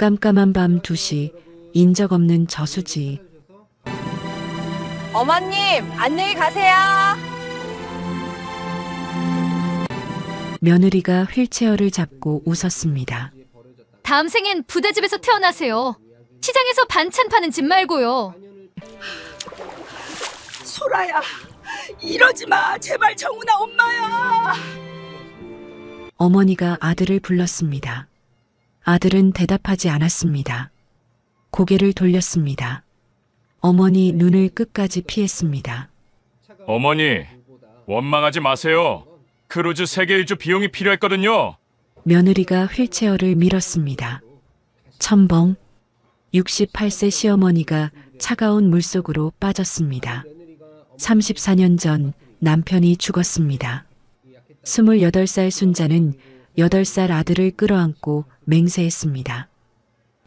깜깜한 밤 2시, 인적 없는 저수지. 어머님, 안녕히 가세요. 며느리가 휠체어를 잡고 웃었습니다. 다음 생엔 부잣집에서 태어나세요. 시장에서 반찬 파는 집 말고요. 소라야, 이러지 마. 제발 정훈아 엄마야. 어머니가 아들을 불렀습니다. 아들은 대답하지 않았습니다. 고개를 돌렸습니다. 어머니 눈을 끝까지 피했습니다. 어머니, 원망하지 마세요. 크루즈 세계 일주 비용이 필요했거든요. 며느리가 휠체어를 밀었습니다. 첨벙. 68세 시어머니가 차가운 물속으로 빠졌습니다. 34년 전 남편이 죽었습니다. 28살 순자는 8살 아들을 끌어안고 맹세했습니다.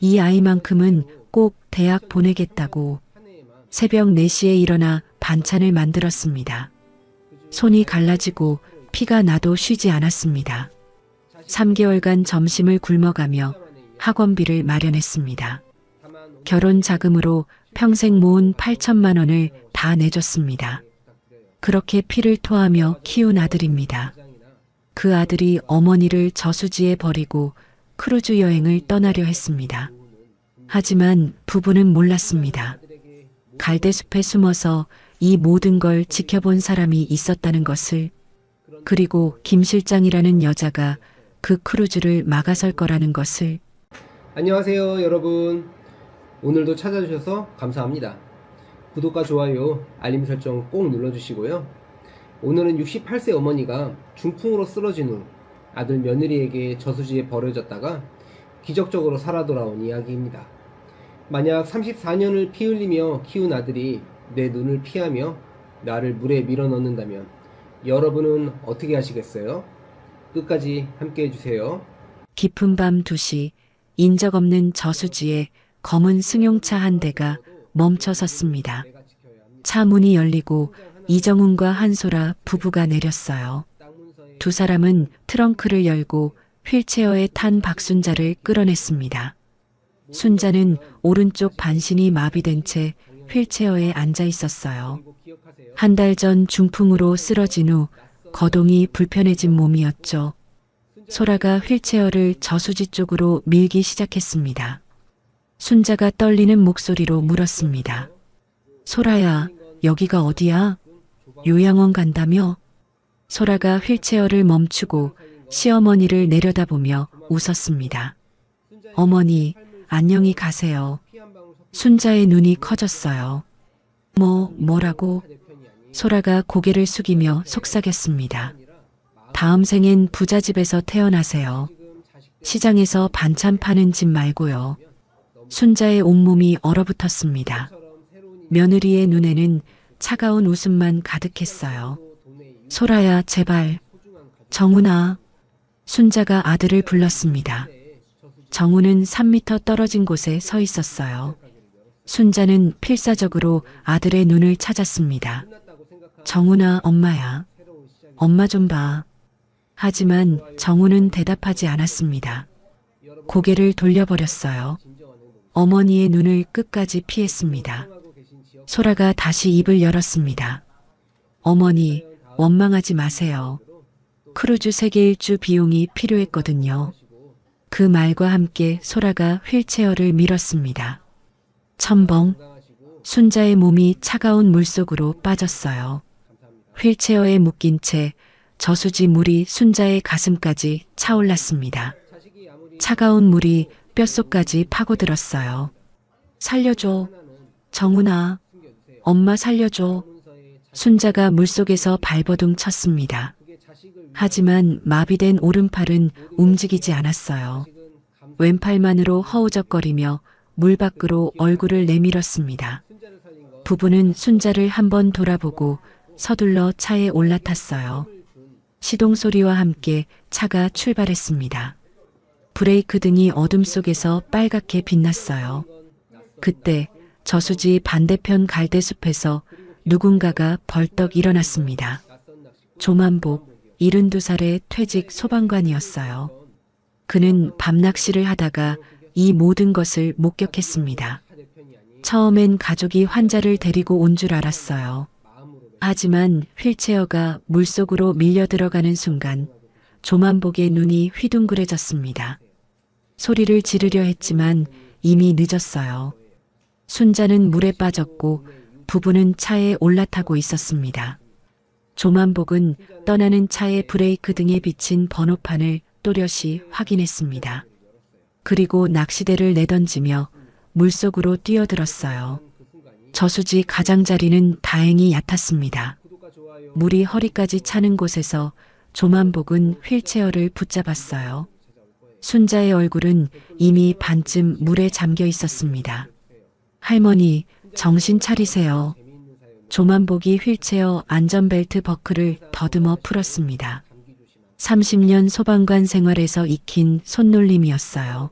이 아이만큼은 꼭 대학 보내겠다고 새벽 4시에 일어나 반찬을 만들었습니다. 손이 갈라지고 피가 나도 쉬지 않았습니다. 3개월간 점심을 굶어가며 학원비를 마련했습니다. 결혼 자금으로 평생 모은 8천만 원을 다 내줬습니다. 그렇게 피를 토하며 키운 아들입니다. 그 아들이 어머니를 저수지에 버리고 크루즈 여행을 떠나려 했습니다. 하지만 부부는 몰랐습니다. 갈대숲에 숨어서 이 모든 걸 지켜본 사람이 있었다는 것을, 그리고 김 실장이라는 여자가 그 크루즈를 막아설 거라는 것을. 안녕하세요 여러분, 오늘도 찾아주셔서 감사합니다. 구독과 좋아요, 알림 설정 꼭 눌러주시고요. 오늘은 68세 어머니가 중풍으로 쓰러진 후 아들 며느리에게 저수지에 버려졌다가 기적적으로 살아 돌아온 이야기입니다. 만약 34년을 피 흘리며 키운 아들이 내 눈을 피하며 나를 물에 밀어 넣는다면 여러분은 어떻게 하시겠어요? 끝까지 함께 해주세요. 깊은 밤 2시, 인적 없는 저수지에 검은 승용차 한 대가 멈춰 섰습니다. 차 문이 열리고 이정훈과 한소라 부부가 내렸어요. 두 사람은 트렁크를 열고 휠체어에 탄 박순자를 끌어냈습니다. 순자는 오른쪽 반신이 마비된 채 휠체어에 앉아 있었어요. 한 달 전 중풍으로 쓰러진 후 거동이 불편해진 몸이었죠. 소라가 휠체어를 저수지 쪽으로 밀기 시작했습니다. 순자가 떨리는 목소리로 물었습니다. 소라야, 여기가 어디야? 요양원 간다며? 소라가 휠체어를 멈추고 시어머니를 내려다보며 웃었습니다. 어머니, 안녕히 가세요. 순자의 눈이 커졌어요. 뭐라고? 소라가 고개를 숙이며 속삭였습니다. 다음 생엔 부잣집에서 태어나세요. 시장에서 반찬 파는 집 말고요. 순자의 온몸이 얼어붙었습니다. 며느리의 눈에는 차가운 웃음만 가득했어요. 소라야, 제발. 정훈아. 순자가 아들을 불렀습니다. 정훈은 3미터 떨어진 곳에 서 있었어요. 순자는 필사적으로 아들의 눈을 찾았습니다. 정훈아, 엄마야. 엄마 좀 봐. 하지만 정훈은 대답하지 않았습니다. 고개를 돌려버렸어요. 어머니의 눈을 끝까지 피했습니다. 소라가 다시 입을 열었습니다. 어머니, 원망하지 마세요. 크루즈 세계 일주 비용이 필요했거든요. 그 말과 함께 소라가 휠체어를 밀었습니다. 첨벙. 순자의 몸이 차가운 물속으로 빠졌어요. 휠체어에 묶인 채 저수지 물이 순자의 가슴까지 차올랐습니다. 차가운 물이 뼛속까지 파고들었어요. 살려줘. 정훈아. 엄마 살려줘. 순자가 물속에서 발버둥 쳤습니다. 하지만 마비된 오른팔은 움직이지 않았어요. 왼팔만으로 허우적거리며 물 밖으로 얼굴을 내밀었습니다. 부부는 순자를 한번 돌아보고 서둘러 차에 올라탔어요. 시동 소리와 함께 차가 출발했습니다. 브레이크 등이 어둠 속에서 빨갛게 빛났어요. 그때 저수지 반대편 갈대숲에서 누군가가 벌떡 일어났습니다. 조만복, 72살의 퇴직 소방관이었어요. 그는 밤낚시를 하다가 이 모든 것을 목격했습니다. 처음엔 가족이 환자를 데리고 온 줄 알았어요. 하지만 휠체어가 물속으로 밀려 들어가는 순간 조만복의 눈이 휘둥그레졌습니다. 소리를 지르려 했지만 이미 늦었어요. 순자는 물에 빠졌고 부부는 차에 올라타고 있었습니다. 조만복은 떠나는 차의 브레이크 등에 비친 번호판을 또렷이 확인했습니다. 그리고 낚시대를 내던지며 물속으로 뛰어들었어요. 저수지 가장자리는 다행히 얕았습니다. 물이 허리까지 차는 곳에서 조만복은 휠체어를 붙잡았어요. 순자의 얼굴은 이미 반쯤 물에 잠겨 있었습니다. 할머니, 정신 차리세요. 조만복이 휠체어 안전벨트 버클을 더듬어 풀었습니다. 30년 소방관 생활에서 익힌 손놀림이었어요.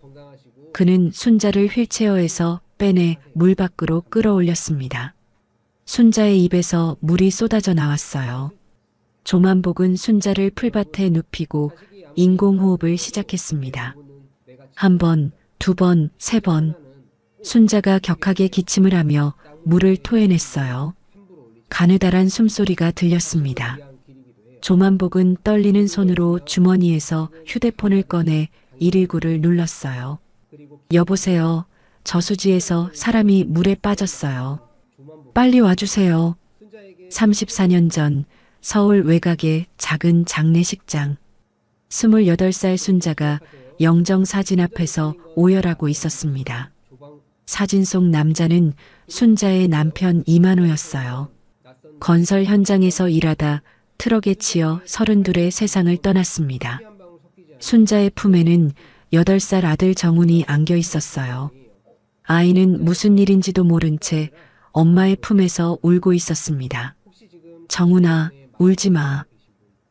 그는 순자를 휠체어에서 빼내 물 밖으로 끌어올렸습니다. 순자의 입에서 물이 쏟아져 나왔어요. 조만복은 순자를 풀밭에 눕히고 인공호흡을 시작했습니다. 한 번, 두 번, 세 번. 순자가 격하게 기침을 하며 물을 토해냈어요. 가느다란 숨소리가 들렸습니다. 조만복은 떨리는 손으로 주머니에서 휴대폰을 꺼내 119를 눌렀어요. 여보세요. 저수지에서 사람이 물에 빠졌어요. 빨리 와주세요. 34년 전 서울 외곽의 작은 장례식장. 28살 순자가 영정 사진 앞에서 오열하고 있었습니다. 사진 속 남자는 순자의 남편 이만호였어요. 건설 현장에서 일하다 트럭에 치여 32의 세상을 떠났습니다. 순자의 품에는 8살 아들 정훈이 안겨 있었어요. 아이는 무슨 일인지도 모른 채 엄마의 품에서 울고 있었습니다. 정훈아, 울지 마.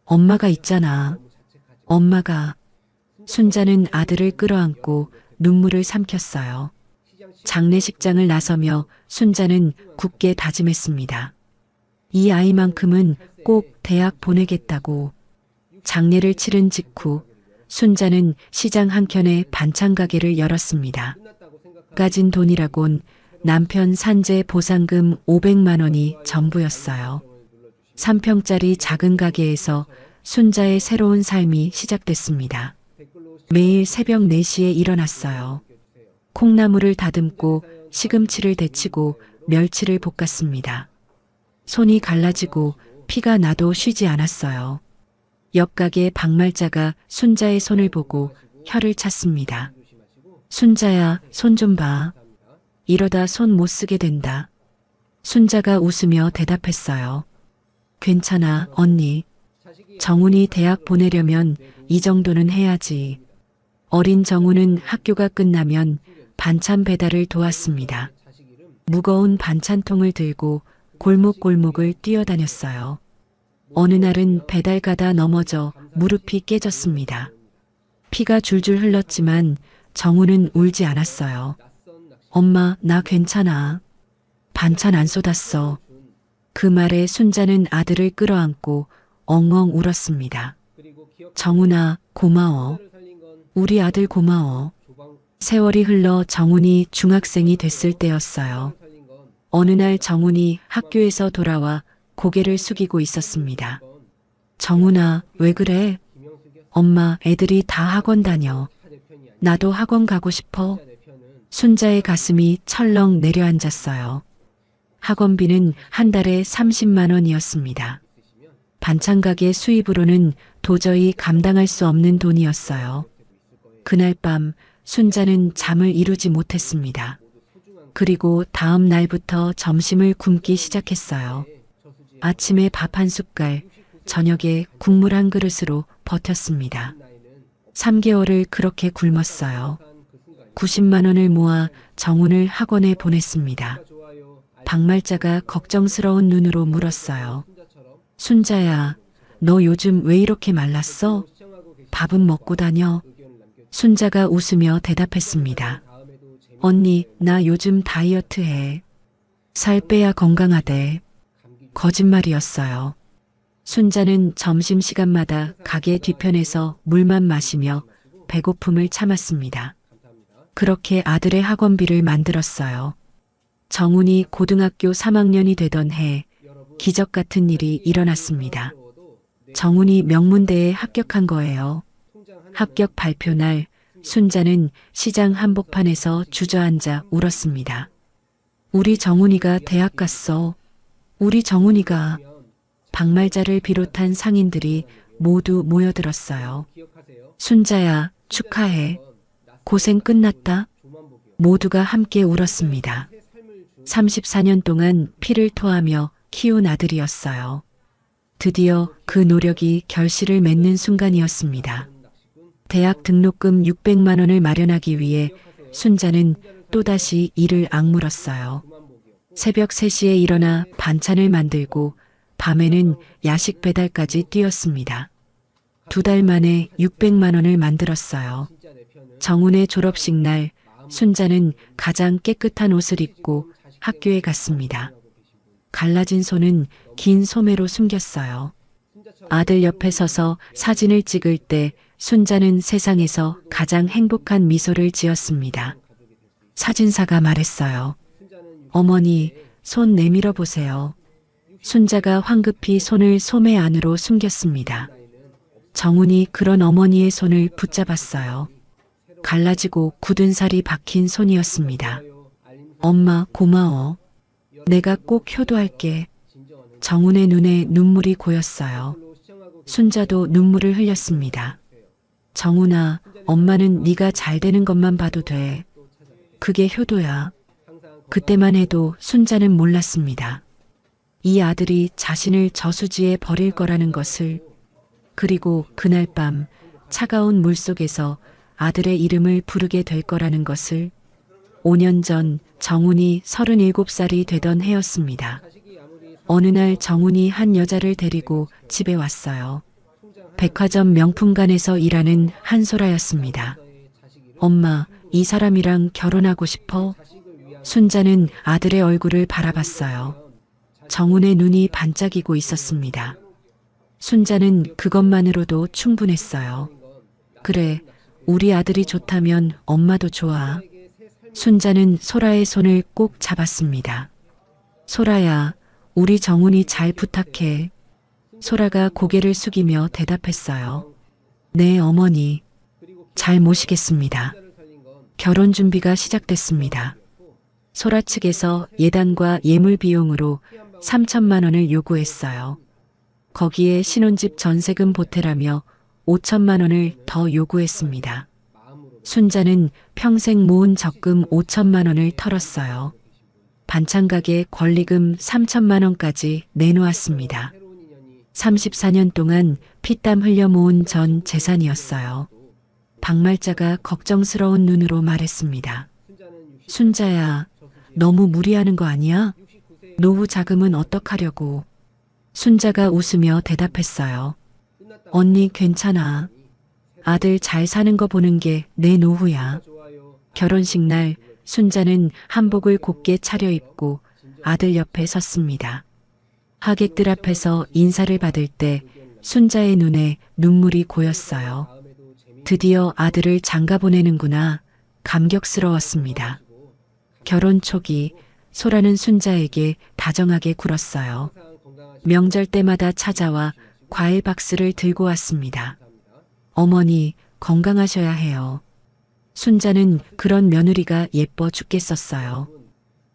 엄마가 있잖아. 엄마가. 순자는 아들을 끌어안고 눈물을 삼켰어요. 장례식장을 나서며 순자는 굳게 다짐했습니다. 이 아이만큼은 꼭 대학 보내겠다고. 장례를 치른 직후 순자는 시장 한켠에 반찬 가게를 열었습니다. 가진 돈이라곤 남편 산재 보상금 500만 원이 전부였어요. 3평짜리 작은 가게에서 순자의 새로운 삶이 시작됐습니다. 매일 새벽 4시에 일어났어요. 콩나물을 다듬고 시금치를 데치고 멸치를 볶았습니다. 손이 갈라지고 피가 나도 쉬지 않았어요. 옆 가게 박말자가 순자의 손을 보고 혀를 찼습니다. 순자야, 손 좀 봐. 이러다 손 못 쓰게 된다. 순자가 웃으며 대답했어요. 괜찮아, 언니. 정훈이 대학 보내려면 이 정도는 해야지. 어린 정훈은 학교가 끝나면 반찬 배달을 도왔습니다. 무거운 반찬통을 들고 골목골목을 뛰어다녔어요. 어느 날은 배달 가다 넘어져 무릎이 깨졌습니다. 피가 줄줄 흘렀지만 정훈은 울지 않았어요. 엄마, 나 괜찮아. 반찬 안 쏟았어. 그 말에 순자는 아들을 끌어안고 엉엉 울었습니다. 정훈아, 고마워. 우리 아들 고마워. 세월이 흘러 정훈이 중학생이 됐을 때였어요. 어느 날 정훈이 학교에서 돌아와 고개를 숙이고 있었습니다. 정훈아, 왜 그래? 엄마, 애들이 다 학원 다녀. 나도 학원 가고 싶어. 순자의 가슴이 철렁 내려앉았어요. 학원비는 한 달에 30만 원이었습니다. 반찬 가게 수입으로는 도저히 감당할 수 없는 돈이었어요. 그날 밤 순자는 잠을 이루지 못했습니다. 그리고 다음 날부터 점심을 굶기 시작했어요. 아침에 밥 한 숟갈, 저녁에 국물 한 그릇으로 버텼습니다. 3개월을 그렇게 굶었어요. 90만 원을 모아 정훈을 학원에 보냈습니다. 박말자가 걱정스러운 눈으로 물었어요. 순자야, 너 요즘 왜 이렇게 말랐어? 밥은 먹고 다녀? 순자가 웃으며 대답했습니다. 언니, 나 요즘 다이어트 해. 살 빼야 건강하대. 거짓말이었어요. 순자는 점심시간마다 가게 뒤편에서 물만 마시며 배고픔을 참았습니다. 그렇게 아들의 학원비를 만들었어요. 정훈이 고등학교 3학년이 되던 해 기적 같은 일이 일어났습니다. 정훈이 명문대에 합격한 거예요. 합격 발표 날 순자는 시장 한복판에서 주저앉아 울었습니다. 우리 정훈이가 대학 갔어. 우리 정훈이가. 박말자를 비롯한 상인들이 모두 모여들었어요. 순자야, 축하해. 고생 끝났다. 모두가 함께 울었습니다. 34년 동안 피를 토하며 키운 아들이었어요. 드디어 그 노력이 결실을 맺는 순간이었습니다. 대학 등록금 600만 원을 마련하기 위해 순자는 또다시 이를 악물었어요. 새벽 3시에 일어나 반찬을 만들고 밤에는 야식 배달까지 뛰었습니다. 2달 만에 600만 원을 만들었어요. 정훈의 졸업식 날 순자는 가장 깨끗한 옷을 입고 학교에 갔습니다. 갈라진 손은 긴 소매로 숨겼어요. 아들 옆에 서서 사진을 찍을 때 순자는 세상에서 가장 행복한 미소를 지었습니다. 사진사가 말했어요. 어머니, 손 내밀어 보세요. 순자가 황급히 손을 소매 안으로 숨겼습니다. 정훈이 그런 어머니의 손을 붙잡았어요. 갈라지고 굳은 살이 박힌 손이었습니다. 엄마, 고마워. 내가 꼭 효도할게. 정훈의 눈에 눈물이 고였어요. 순자도 눈물을 흘렸습니다. 정훈아, 엄마는 네가 잘 되는 것만 봐도 돼. 그게 효도야. 그때만 해도 순자는 몰랐습니다. 이 아들이 자신을 저수지에 버릴 거라는 것을. 그리고 그날 밤 차가운 물속에서 아들의 이름을 부르게 될 거라는 것을. 5년 전 정훈이 37살이 되던 해였습니다. 어느 날 정훈이 한 여자를 데리고 집에 왔어요. 백화점 명품관에서 일하는 한소라였습니다. 엄마, 이 사람이랑 결혼하고 싶어? 순자는 아들의 얼굴을 바라봤어요. 정훈의 눈이 반짝이고 있었습니다. 순자는 그것만으로도 충분했어요. 그래, 우리 아들이 좋다면 엄마도 좋아. 순자는 소라의 손을 꼭 잡았습니다. 소라야, 우리 정훈이 잘 부탁해. 소라가 고개를 숙이며 대답했어요. 네, 어머니. 잘 모시겠습니다. 결혼 준비가 시작됐습니다. 소라 측에서 예단과 예물 비용으로 3천만 원을 요구했어요. 거기에 신혼집 전세금 보태라며 5천만 원을 더 요구했습니다. 순자는 평생 모은 적금 5천만 원을 털었어요. 반찬가게 권리금 3천만 원까지 내놓았습니다. 34년 동안 피땀 흘려 모은 전 재산이었어요. 박말자가 걱정스러운 눈으로 말했습니다. 순자야, 너무 무리하는 거 아니야? 노후 자금은 어떡하려고? 순자가 웃으며 대답했어요. 언니 괜찮아. 아들 잘 사는 거 보는 게 내 노후야. 결혼식 날 순자는 한복을 곱게 차려입고 아들 옆에 섰습니다. 하객들 앞에서 인사를 받을 때 순자의 눈에 눈물이 고였어요. 드디어 아들을 장가 보내는구나. 감격스러웠습니다. 결혼 초기 소라는 순자에게 다정하게 굴었어요. 명절 때마다 찾아와 과일 박스를 들고 왔습니다. 어머니, 건강하셔야 해요. 순자는 그런 며느리가 예뻐 죽겠었어요.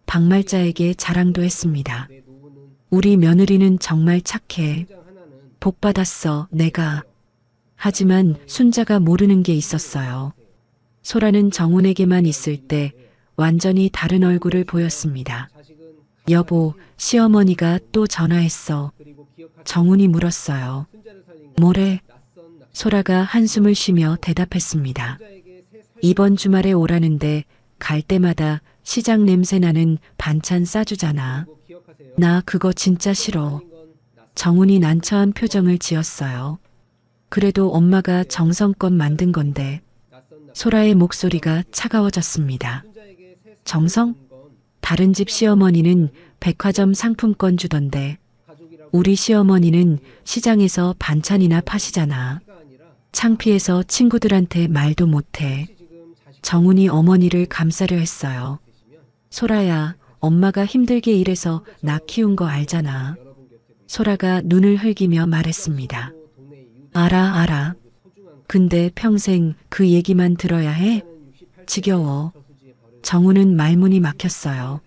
박말자에게 자랑도 했습니다. 우리 며느리는 정말 착해. 복 받았어, 내가. 하지만 순자가 모르는 게 있었어요. 소라는 정훈에게만 있을 때 완전히 다른 얼굴을 보였습니다. 여보, 시어머니가 또 전화했어. 정훈이 물었어요. 뭐래? 소라가 한숨을 쉬며 대답했습니다. 이번 주말에 오라는데 갈 때마다 시장 냄새 나는 반찬 싸주잖아. 나 그거 진짜 싫어. 정훈이 난처한 표정을 지었어요. 그래도 엄마가 정성껏 만든 건데. 소라의 목소리가 차가워졌습니다. 정성? 다른 집 시어머니는 백화점 상품권 주던데. 우리 시어머니는 시장에서 반찬이나 파시잖아. 창피해서 친구들한테 말도 못해. 정훈이 어머니를 감싸려 했어요. 소라야, 엄마가 힘들게 일해서 나 키운 거 알잖아. 소라가 눈을 흘기며 말했습니다. 알아. 근데 평생 그 얘기만 들어야 해? 지겨워. 정훈은 말문이 막혔어요.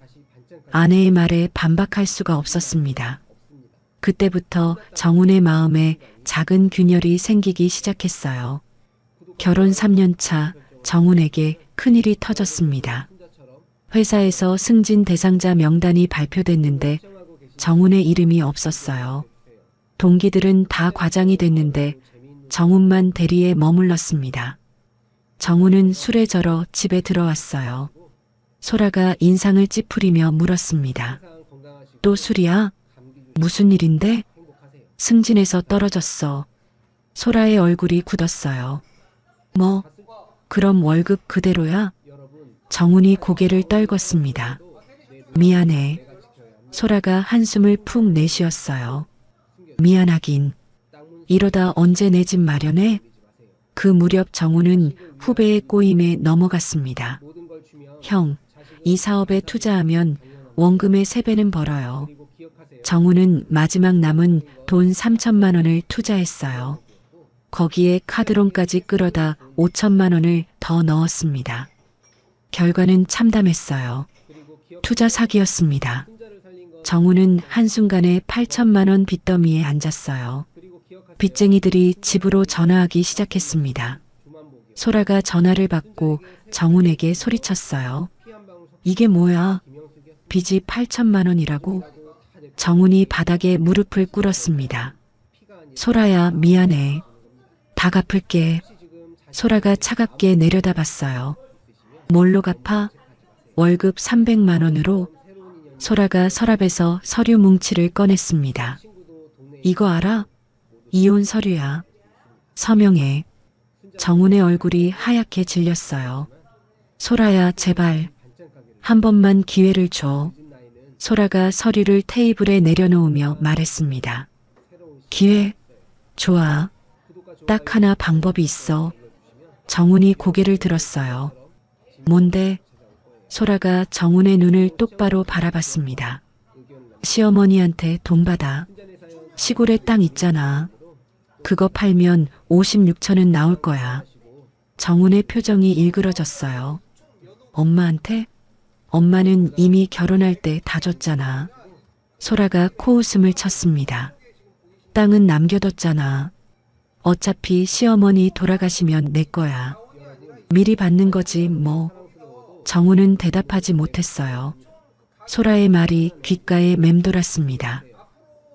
아내의 말에 반박할 수가 없었습니다. 그때부터 정훈의 마음에 작은 균열이 생기기 시작했어요. 결혼 3년 차 정훈에게 큰일이 터졌습니다. 회사에서 승진 대상자 명단이 발표됐는데 정훈의 이름이 없었어요. 동기들은 다 과장이 됐는데 정훈만 대리에 머물렀습니다. 정훈은 술에 절어 집에 들어왔어요. 소라가 인상을 찌푸리며 물었습니다. 또 술이야? 무슨 일인데? 승진에서 떨어졌어. 소라의 얼굴이 굳었어요. 뭐, 그럼 월급 그대로야? 정훈이 고개를 떨궜습니다. 미안해. 소라가 한숨을 푹 내쉬었어요. 미안하긴. 이러다 언제 내 집 마련해? 그 무렵 정훈은 후배의 꼬임에 넘어갔습니다. 형, 이 사업에 투자하면 원금의 3배는 벌어요. 정훈은 마지막 남은 돈 3천만 원을 투자했어요. 거기에 카드론까지 끌어다 5천만 원을 더 넣었습니다. 결과는 참담했어요. 투자 사기였습니다. 정훈은 한순간에 8천만 원 빚더미에 앉았어요. 빚쟁이들이 집으로 전화하기 시작했습니다. 소라가 전화를 받고 정훈에게 소리쳤어요. 이게 뭐야? 빚이 8천만 원이라고? 정훈이 바닥에 무릎을 꿇었습니다. 소라야, 미안해. 다 갚을게. 소라가 차갑게 내려다봤어요. 뭘로 갚아? 월급 300만 원으로? 소라가 서랍에서 서류 뭉치를 꺼냈습니다. 이거 알아? 이혼 서류야. 서명해. 정훈의 얼굴이 하얗게 질렸어요. 소라야, 제발. 한 번만 기회를 줘. 소라가 서류를 테이블에 내려놓으며 말했습니다. 기회? 좋아. 딱 하나 방법이 있어. 정훈이 고개를 들었어요. 뭔데? 소라가 정훈의 눈을 똑바로 바라봤습니다. 시어머니한테 돈 받아. 시골에 땅 있잖아. 그거 팔면 56천은 나올 거야. 정훈의 표정이 일그러졌어요. 엄마한테? 엄마는 이미 결혼할 때 다 줬잖아. 소라가 코웃음을 쳤습니다. 땅은 남겨뒀잖아. 어차피 시어머니 돌아가시면 내 거야. 미리 받는 거지 뭐. 정훈은 대답하지 못했어요. 소라의 말이 귓가에 맴돌았습니다.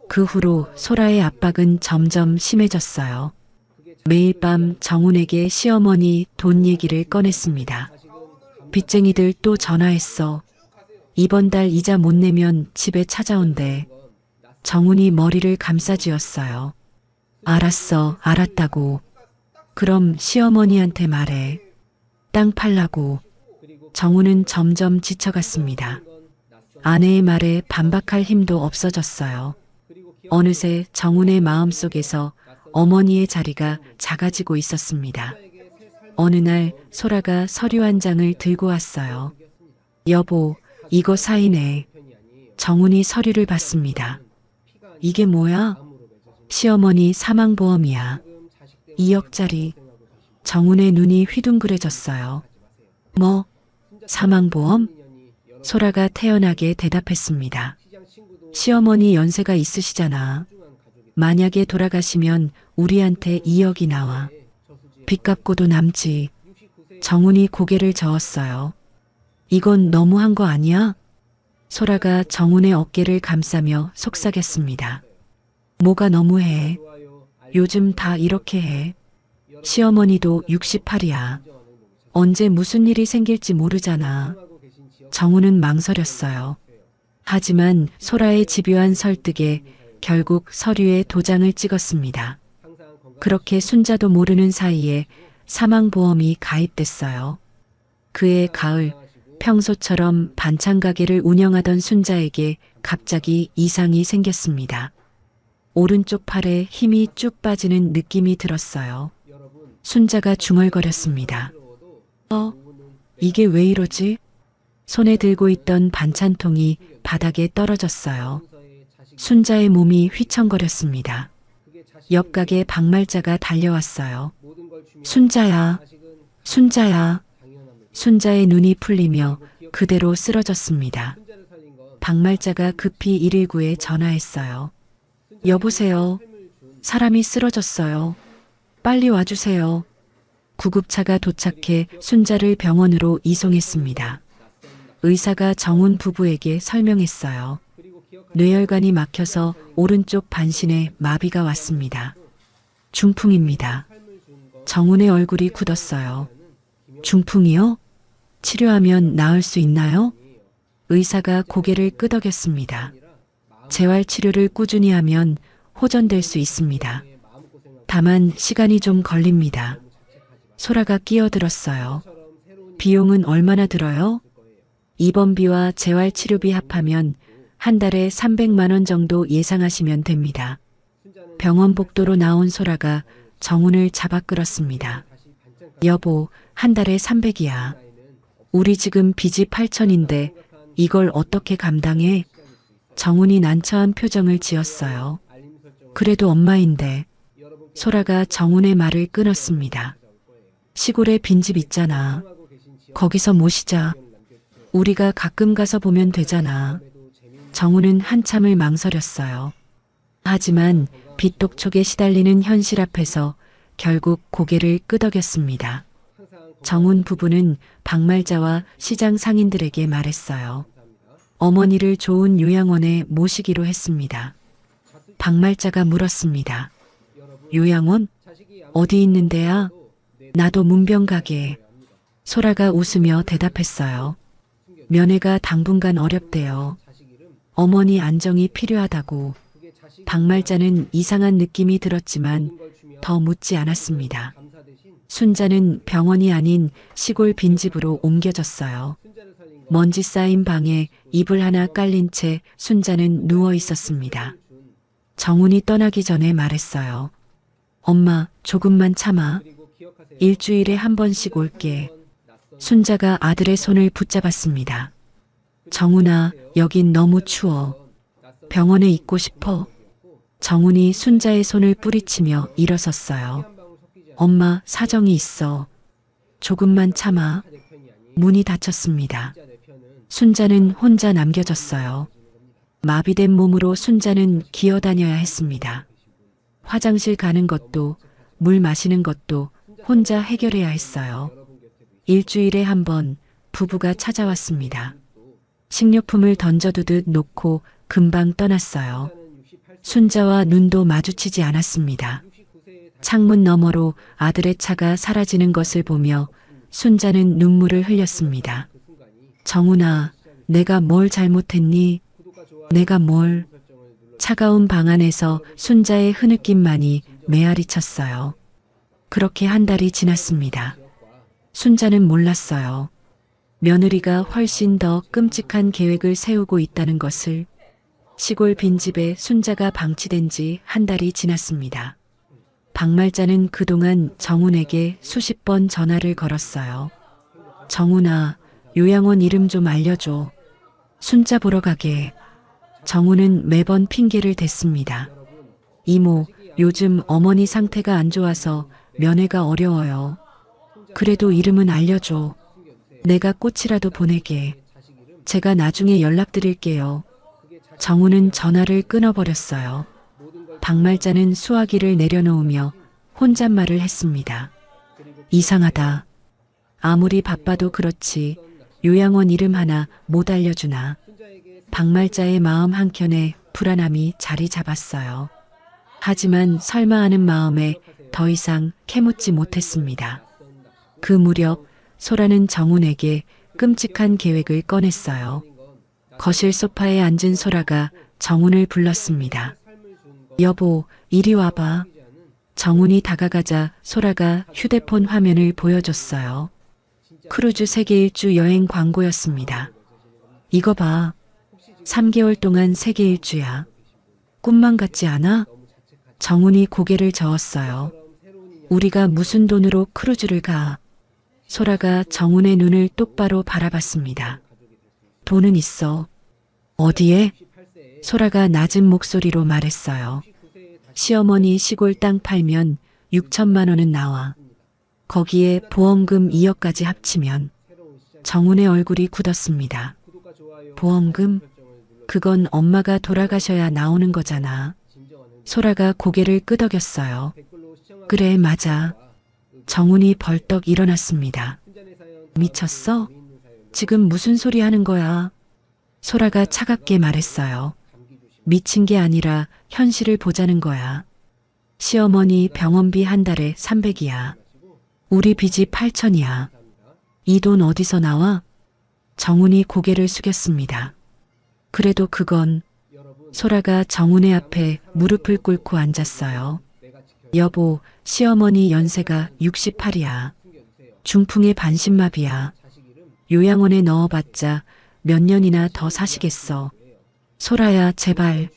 그 후로 소라의 압박은 점점 심해졌어요. 매일 밤 정훈에게 시어머니 돈 얘기를 꺼냈습니다. 빚쟁이들 또 전화했어. 이번 달 이자 못 내면 집에 찾아온대. 정훈이 머리를 감싸쥐었어요. 알았어, 알았다고. 그럼 시어머니한테 말해. 땅 팔라고. 정훈은 점점 지쳐갔습니다. 아내의 말에 반박할 힘도 없어졌어요. 어느새 정훈의 마음속에서 어머니의 자리가 작아지고 있었습니다. 어느 날 소라가 서류 한 장을 들고 왔어요. 여보, 이거 사인해. 정훈이 서류를 받습니다. 이게 뭐야? 시어머니 사망보험이야. 2억짜리. 정훈의 눈이 휘둥그레졌어요. 뭐? 사망보험? 소라가 태연하게 대답했습니다. 시어머니 연세가 있으시잖아. 만약에 돌아가시면 우리한테 2억이 나와. 빚 갚고도 남지. 정훈이 고개를 저었어요. 이건 너무한 거 아니야? 소라가 정훈의 어깨를 감싸며 속삭였습니다. 뭐가 너무해. 요즘 다 이렇게 해. 시어머니도 68이야. 언제 무슨 일이 생길지 모르잖아. 정훈은 망설였어요. 하지만 소라의 집요한 설득에 결국 서류에 도장을 찍었습니다. 그렇게 순자도 모르는 사이에 사망보험이 가입됐어요. 그해 가을, 평소처럼 반찬 가게를 운영하던 순자에게 갑자기 이상이 생겼습니다. 오른쪽 팔에 힘이 쭉 빠지는 느낌이 들었어요. 순자가 중얼거렸습니다. 이게 왜 이러지? 손에 들고 있던 반찬통이 바닥에 떨어졌어요. 순자의 몸이 휘청거렸습니다. 옆 가게 박말자가 달려왔어요. 순자야, 순자야. 순자의 눈이 풀리며 그대로 쓰러졌습니다. 박말자가 급히 119에 전화했어요. 여보세요. 사람이 쓰러졌어요. 빨리 와주세요. 구급차가 도착해 순자를 병원으로 이송했습니다. 의사가 정훈 부부에게 설명했어요. 뇌혈관이 막혀서 오른쪽 반신에 마비가 왔습니다. 중풍입니다. 정훈의 얼굴이 굳었어요. 중풍이요? 치료하면 나을 수 있나요? 의사가 고개를 끄덕였습니다. 재활 치료를 꾸준히 하면 호전될 수 있습니다. 다만 시간이 좀 걸립니다. 소라가 끼어들었어요. 비용은 얼마나 들어요? 입원비와 재활 치료비 합하면 한 달에 300만 원 정도 예상하시면 됩니다. 병원 복도로 나온 소라가 정훈을 잡아 끌었습니다. 여보, 한 달에 300이야. 우리 지금 빚이 8천인데 이걸 어떻게 감당해? 정훈이 난처한 표정을 지었어요. 그래도 엄마인데. 소라가 정훈의 말을 끊었습니다. 시골에 빈집 있잖아. 거기서 모시자. 우리가 가끔 가서 보면 되잖아. 정훈은 한참을 망설였어요. 하지만 빚독촉에 시달리는 현실 앞에서 결국 고개를 끄덕였습니다. 정훈 부부는 박말자와 시장 상인들에게 말했어요. 어머니를 좋은 요양원에 모시기로 했습니다. 박말자가 물었습니다. 요양원? 어디 있는 데야? 나도 문병 가게. 소라가 웃으며 대답했어요. 면회가 당분간 어렵대요. 어머니 안정이 필요하다고. 박말자는 이상한 느낌이 들었지만 더 묻지 않았습니다. 순자는 병원이 아닌 시골 빈집으로 옮겨졌어요. 먼지 쌓인 방에 이불 하나 깔린 채 순자는 누워 있었습니다. 정훈이 떠나기 전에 말했어요. 엄마, 조금만 참아. 일주일에 한 번씩 올게. 순자가 아들의 손을 붙잡았습니다. 정훈아, 여긴 너무 추워. 병원에 있고 싶어. 정훈이 순자의 손을 뿌리치며 일어섰어요. 엄마, 사정이 있어. 조금만 참아. 문이 닫혔습니다. 순자는 혼자 남겨졌어요. 마비된 몸으로 순자는 기어다녀야 했습니다. 화장실 가는 것도 물 마시는 것도 혼자 해결해야 했어요. 일주일에 한 번 부부가 찾아왔습니다. 식료품을 던져두듯 놓고 금방 떠났어요. 순자와 눈도 마주치지 않았습니다. 창문 너머로 아들의 차가 사라지는 것을 보며 순자는 눈물을 흘렸습니다. 정훈아, 내가 뭘 잘못했니? 내가 뭘? 차가운 방 안에서 순자의 흐느낌만이 메아리 쳤어요. 그렇게 한 달이 지났습니다. 순자는 몰랐어요. 며느리가 훨씬 더 끔찍한 계획을 세우고 있다는 것을. 시골 빈집에 순자가 방치된 지 한 달이 지났습니다. 박말자는 그동안 정훈에게 수십 번 전화를 걸었어요. 정훈아, 요양원 이름 좀 알려줘. 순자 보러 가게. 정훈은 매번 핑계를 댔습니다. 이모, 요즘 어머니 상태가 안 좋아서 면회가 어려워요. 그래도 이름은 알려줘. 내가 꽃이라도 보내게. 제가 나중에 연락드릴게요. 정훈은 전화를 끊어버렸어요. 박말자는 수화기를 내려놓으며 혼잣말을 했습니다. 이상하다. 아무리 바빠도 그렇지 요양원 이름 하나 못 알려주나. 박말자의 마음 한켠에 불안함이 자리 잡았어요. 하지만 설마 하는 마음에 더 이상 캐묻지 못했습니다. 그 무렵 소라는 정훈에게 끔찍한 계획을 꺼냈어요. 거실 소파에 앉은 소라가 정훈을 불렀습니다. 여보, 이리 와봐. 정훈이 다가가자 소라가 휴대폰 화면을 보여줬어요. 크루즈 세계 일주 여행 광고였습니다. 이거 봐. 3개월 동안 세계 일주야. 꿈만 같지 않아? 정훈이 고개를 저었어요. 우리가 무슨 돈으로 크루즈를 가? 소라가 정훈의 눈을 똑바로 바라봤습니다. 돈은 있어. 어디에? 소라가 낮은 목소리로 말했어요. 시어머니 시골 땅 팔면 6천만 원은 나와. 거기에 보험금 2억까지 합치면. 정훈의 얼굴이 굳었습니다. 보험금? 그건 엄마가 돌아가셔야 나오는 거잖아. 소라가 고개를 끄덕였어요. 그래, 맞아. 정훈이 벌떡 일어났습니다. 미쳤어? 지금 무슨 소리 하는 거야? 소라가 차갑게 말했어요. 미친 게 아니라 현실을 보자는 거야. 시어머니 병원비 한 달에 300이야. 우리 빚이 8천이야. 이 돈 어디서 나와? 정훈이 고개를 숙였습니다. 그래도 그건. 소라가 정훈의 앞에 무릎을 꿇고 앉았어요. 여보, 시어머니 연세가 68이야. 중풍의 반신마비야. 요양원에 넣어봤자 몇 년이나 더 사시겠어. 소라야, 제발.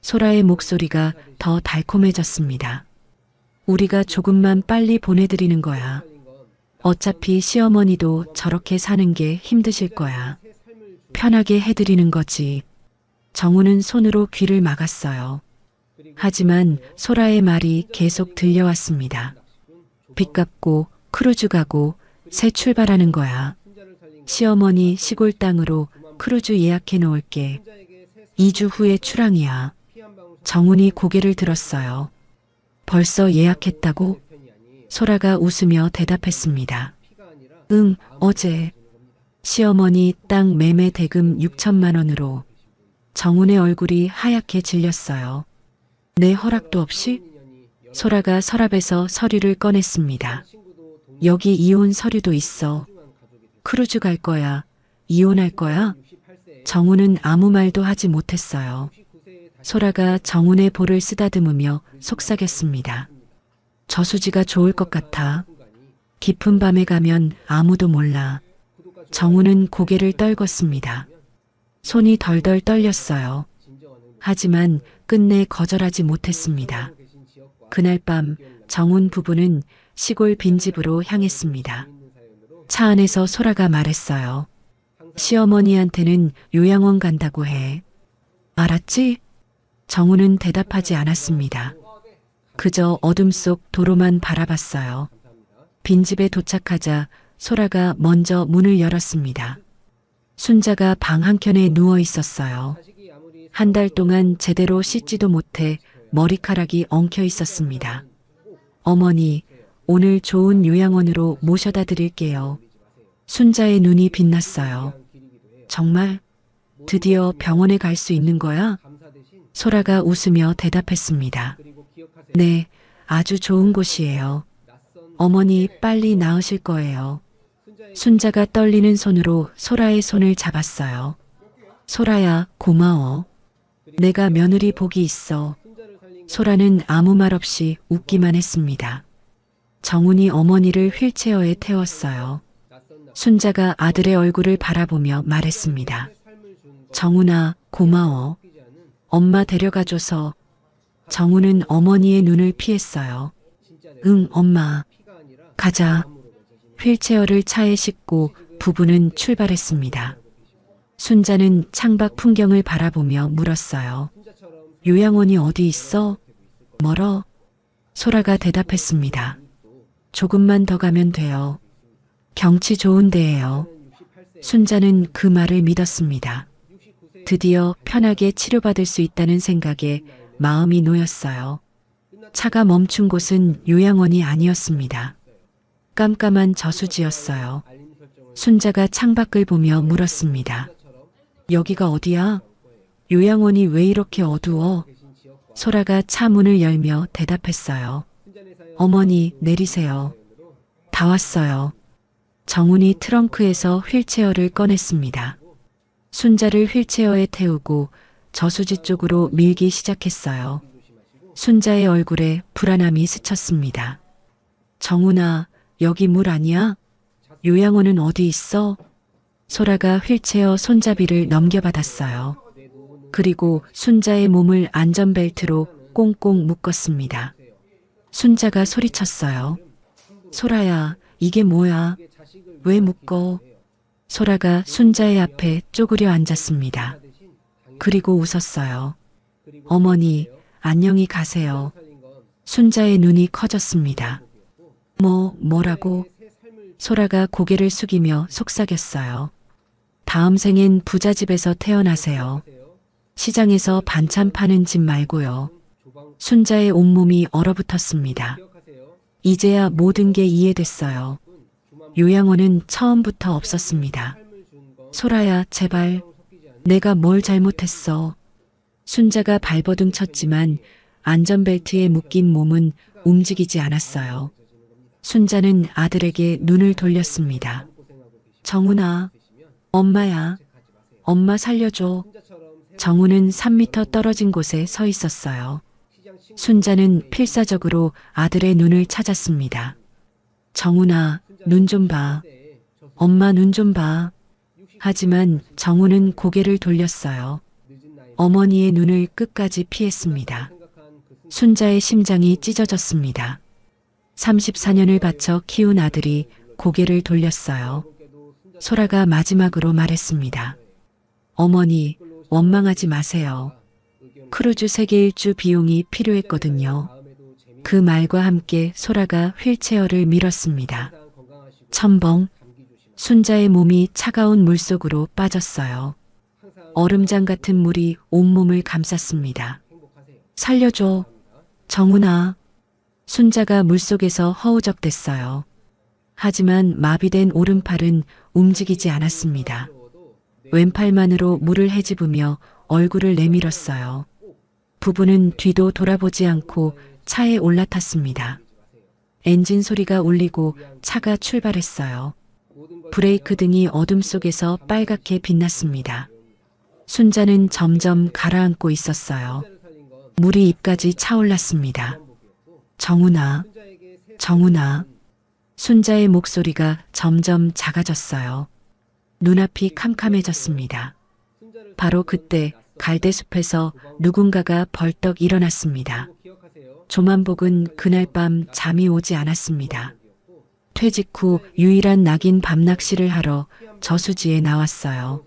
소라의 목소리가 더 달콤해졌습니다. 우리가 조금만 빨리 보내드리는 거야. 어차피 시어머니도 저렇게 사는 게 힘드실 거야. 편하게 해드리는 거지. 정훈은 손으로 귀를 막았어요. 하지만 소라의 말이 계속 들려왔습니다. 빚 갚고 크루즈 가고 새 출발하는 거야. 시어머니 시골 땅으로 크루즈 예약해 놓을게. 2주 후에 출항이야. 정훈이 고개를 들었어요. 벌써 예약했다고? 소라가 웃으며 대답했습니다. 응, 어제. 시어머니 땅 매매 대금 6천만 원으로. 정훈의 얼굴이 하얗게 질렸어요. 내 허락도 없이? 소라가 서랍에서 서류를 꺼냈습니다. 여기 이혼 서류도 있어. 크루즈 갈 거야. 이혼할 거야? 정훈은 아무 말도 하지 못했어요. 소라가 정훈의 볼을 쓰다듬으며 속삭였습니다. 저수지가 좋을 것 같아. 깊은 밤에 가면 아무도 몰라. 정훈은 고개를 떨궜습니다. 손이 덜덜 떨렸어요. 하지만 끝내 거절하지 못했습니다. 그날 밤 정훈 부부는 시골 빈집으로 향했습니다. 차 안에서 소라가 말했어요. 시어머니한테는 요양원 간다고 해. 알았지? 정훈은 대답하지 않았습니다. 그저 어둠 속 도로만 바라봤어요. 빈집에 도착하자 소라가 먼저 문을 열었습니다. 순자가 방 한켠에 누워 있었어요. 한 달 동안 제대로 씻지도 못해 머리카락이 엉켜 있었습니다. 어머니, 오늘 좋은 요양원으로 모셔다 드릴게요. 순자의 눈이 빛났어요. 정말? 드디어 병원에 갈 수 있는 거야? 소라가 웃으며 대답했습니다. 네, 아주 좋은 곳이에요. 어머니 빨리 나으실 거예요. 순자가 떨리는 손으로 소라의 손을 잡았어요. 소라야, 고마워. 내가 며느리 복이 있어. 소라는 아무 말 없이 웃기만 했습니다. 정훈이 어머니를 휠체어에 태웠어요. 순자가 아들의 얼굴을 바라보며 말했습니다. 정훈아, 고마워. 엄마 데려가줘서. 정훈은 어머니의 눈을 피했어요. 응, 엄마. 가자. 휠체어를 차에 싣고 부부는 출발했습니다. 순자는 창밖 풍경을 바라보며 물었어요. 요양원이 어디 있어? 멀어? 소라가 대답했습니다. 조금만 더 가면 돼요. 경치 좋은 데예요. 순자는 그 말을 믿었습니다. 드디어 편하게 치료받을 수 있다는 생각에 마음이 놓였어요. 차가 멈춘 곳은 요양원이 아니었습니다. 깜깜한 저수지였어요. 순자가 창밖을 보며 물었습니다. 여기가 어디야? 요양원이 왜 이렇게 어두워? 소라가 차 문을 열며 대답했어요. 어머니, 내리세요. 다 왔어요. 정훈이 트렁크에서 휠체어를 꺼냈습니다. 순자를 휠체어에 태우고 저수지 쪽으로 밀기 시작했어요. 순자의 얼굴에 불안함이 스쳤습니다. 정훈아, 여기 물 아니야? 요양원은 어디 있어? 소라가 휠체어 손잡이를 넘겨받았어요. 그리고 순자의 몸을 안전벨트로 꽁꽁 묶었습니다. 순자가 소리쳤어요. 소라야, 이게 뭐야? 왜 묶어? 소라가 순자의 앞에 쪼그려 앉았습니다. 그리고 웃었어요. 어머니, 안녕히 가세요. 순자의 눈이 커졌습니다. 뭐라고? 소라가 고개를 숙이며 속삭였어요. 다음 생엔 부잣집에서 태어나세요. 시장에서 반찬 파는 집 말고요. 순자의 온몸이 얼어붙었습니다. 이제야 모든 게 이해됐어요. 요양원은 처음부터 없었습니다. 소라야, 제발. 내가 뭘 잘못했어. 순자가 발버둥 쳤지만 안전벨트에 묶인 몸은 움직이지 않았어요. 순자는 아들에게 눈을 돌렸습니다. 정훈아, 엄마야. 엄마 살려줘. 정훈은 3미터 떨어진 곳에 서 있었어요. 순자는 필사적으로 아들의 눈을 찾았습니다. 정훈아, 눈 좀 봐. 엄마 눈 좀 봐. 하지만 정훈은 고개를 돌렸어요. 어머니의 눈을 끝까지 피했습니다. 순자의 심장이 찢어졌습니다. 34년을 바쳐 키운 아들이 고개를 돌렸어요. 소라가 마지막으로 말했습니다. 어머니, 원망하지 마세요. 크루즈 세계 일주 비용이 필요했거든요. 그 말과 함께 소라가 휠체어를 밀었습니다. 첨벙, 순자의 몸이 차가운 물속으로 빠졌어요. 얼음장 같은 물이 온몸을 감쌌습니다. 살려줘, 정훈아. 순자가 물속에서 허우적댔어요. 하지만 마비된 오른팔은 움직이지 않았습니다. 왼팔만으로 물을 헤집으며 얼굴을 내밀었어요. 부부는 뒤도 돌아보지 않고 차에 올라탔습니다. 엔진 소리가 울리고 차가 출발했어요. 브레이크 등이 어둠 속에서 빨갛게 빛났습니다. 순자는 점점 가라앉고 있었어요. 물이 입까지 차올랐습니다. 정훈아, 정훈아. 순자의 목소리가 점점 작아졌어요. 눈앞이 캄캄해졌습니다. 바로 그때 갈대숲에서 누군가가 벌떡 일어났습니다. 조만복은 그날 밤 잠이 오지 않았습니다. 퇴직 후 유일한 낙인 밤낚시를 하러 저수지에 나왔어요.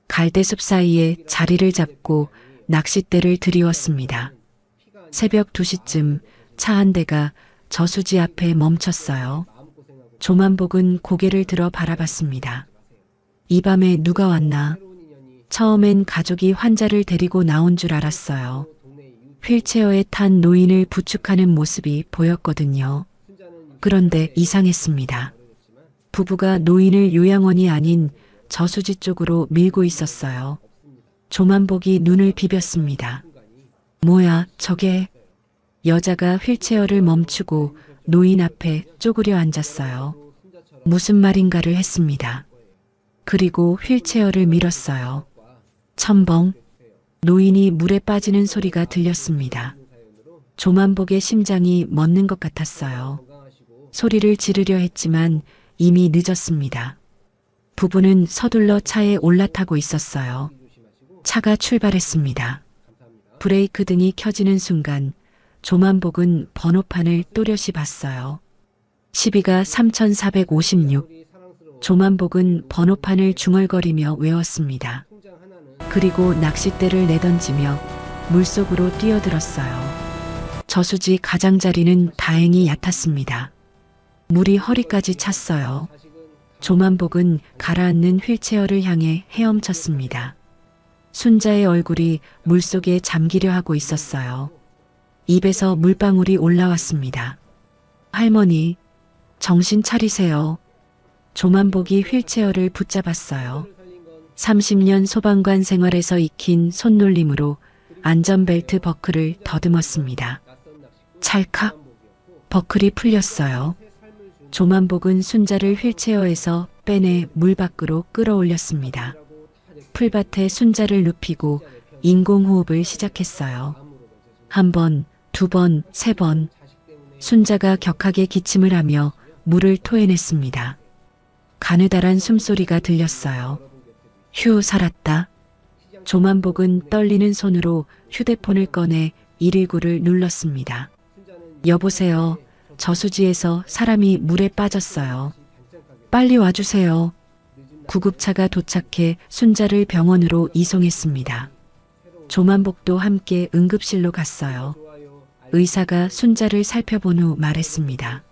갈대숲 사이에 자리를 잡고 낚싯대를 들이웠습니다. 새벽 2시쯤 차 한 대가 저수지 앞에 멈췄어요. 조만복은 고개를 들어 바라봤습니다. 이 밤에 누가 왔나? 처음엔 가족이 환자를 데리고 나온 줄 알았어요. 휠체어에 탄 노인을 부축하는 모습이 보였거든요. 그런데 이상했습니다. 부부가 노인을 요양원이 아닌 저수지 쪽으로 밀고 있었어요. 조만복이 눈을 비볐습니다. 뭐야, 저게? 여자가 휠체어를 멈추고 노인 앞에 쪼그려 앉았어요. 무슨 말인가를 했습니다. 그리고 휠체어를 밀었어요. 첨벙, 노인이 물에 빠지는 소리가 들렸습니다. 조만복의 심장이 멎는 것 같았어요. 소리를 지르려 했지만 이미 늦었습니다. 부부는 서둘러 차에 올라타고 있었어요. 차가 출발했습니다. 브레이크 등이 켜지는 순간 조만복은 번호판을 또렷이 봤어요. 12가 3456. 조만복은 번호판을 중얼거리며 외웠습니다. 그리고 낚싯대를 내던지며 물속으로 뛰어들었어요. 저수지 가장자리는 다행히 얕았습니다. 물이 허리까지 찼어요. 조만복은 가라앉는 휠체어를 향해 헤엄쳤습니다. 순자의 얼굴이 물속에 잠기려 하고 있었어요. 입에서 물방울이 올라왔습니다. 할머니, 정신 차리세요. 조만복이 휠체어를 붙잡았어요. 30년 소방관 생활에서 익힌 손놀림으로 안전벨트 버클을 더듬었습니다. 찰칵, 버클이 풀렸어요. 조만복은 순자를 휠체어에서 빼내 물 밖으로 끌어올렸습니다. 풀밭에 순자를 눕히고 인공호흡을 시작했어요. 한 번, 두 번, 세 번. 순자가 격하게 기침을 하며 물을 토해냈습니다. 가느다란 숨소리가 들렸어요. 휴, 살았다. 조만복은 떨리는 손으로 휴대폰을 꺼내 119를 눌렀습니다. 여보세요. 저수지에서 사람이 물에 빠졌어요. 빨리 와주세요. 구급차가 도착해 순자를 병원으로 이송했습니다. 조만복도 함께 응급실로 갔어요. 의사가 순자를 살펴본 후 말했습니다.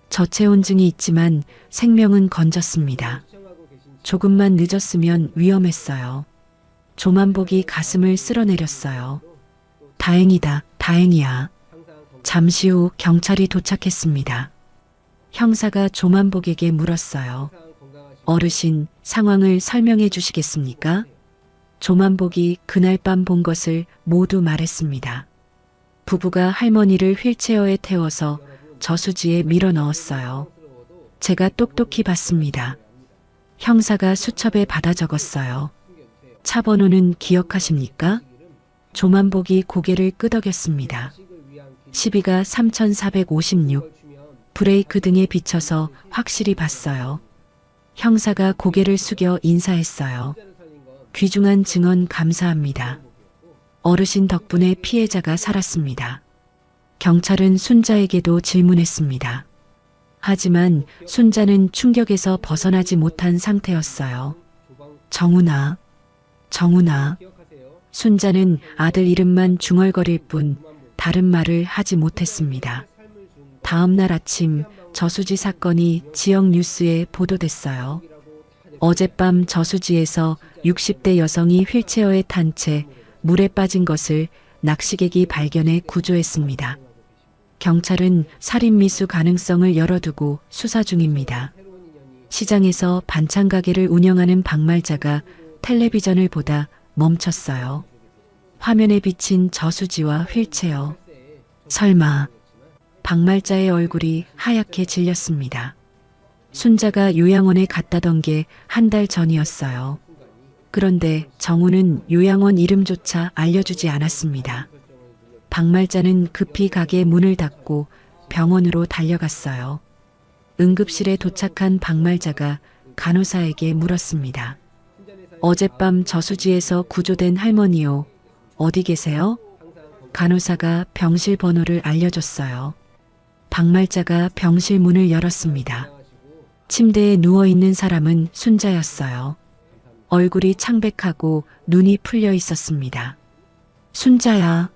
저체온증이 있지만 생명은 건졌습니다. 조금만 늦었으면 위험했어요. 조만복이 가슴을 쓸어내렸어요. 다행이다, 다행이야. 잠시 후 경찰이 도착했습니다. 형사가 조만복에게 물었어요. 어르신, 상황을 설명해 주시겠습니까? 조만복이 그날 밤 본 것을 모두 말했습니다. 부부가 할머니를 휠체어에 태워서 저수지에 밀어 넣었어요. 제가 똑똑히 봤습니다. 형사가 수첩에 받아 적었어요. 차 번호는 기억하십니까? 조만복이 고개를 끄덕였습니다. 12가 3456. 브레이크 등에 비춰서 확실히 봤어요. 형사가 고개를 숙여 인사했어요. 귀중한 증언 감사합니다. 어르신 덕분에 피해자가 살았습니다. 경찰은 순자에게도 질문했습니다. 하지만 순자는 충격에서 벗어나지 못한 상태였어요. 정훈아, 정훈아. 순자는 아들 이름만 중얼거릴 뿐 다른 말을 하지 못했습니다. 다음 날 아침 저수지 사건이 지역 뉴스에 보도됐어요. 어젯밤 저수지에서 60대 여성이 휠체어에 탄 채 물에 빠진 것을 낚시객이 발견해 구조했습니다. 경찰은 살인미수 가능성을 열어두고 수사 중입니다. 시장에서 반찬 가게를 운영하는 박말자가 텔레비전을 보다 멈췄어요. 화면에 비친 저수지와 휠체어. 설마. 박말자의 얼굴이 하얗게 질렸습니다. 순자가 요양원에 갔다던 게 한 달 전이었어요. 그런데 정우는 요양원 이름조차 알려주지 않았습니다. 박말자는 급히 가게 문을 닫고 병원으로 달려갔어요. 응급실에 도착한 박말자가 간호사에게 물었습니다. 어젯밤 저수지에서 구조된 할머니요. 어디 계세요? 간호사가 병실 번호를 알려줬어요. 박말자가 병실 문을 열었습니다. 침대에 누워있는 사람은 순자였어요. 얼굴이 창백하고 눈이 풀려 있었습니다. 순자야.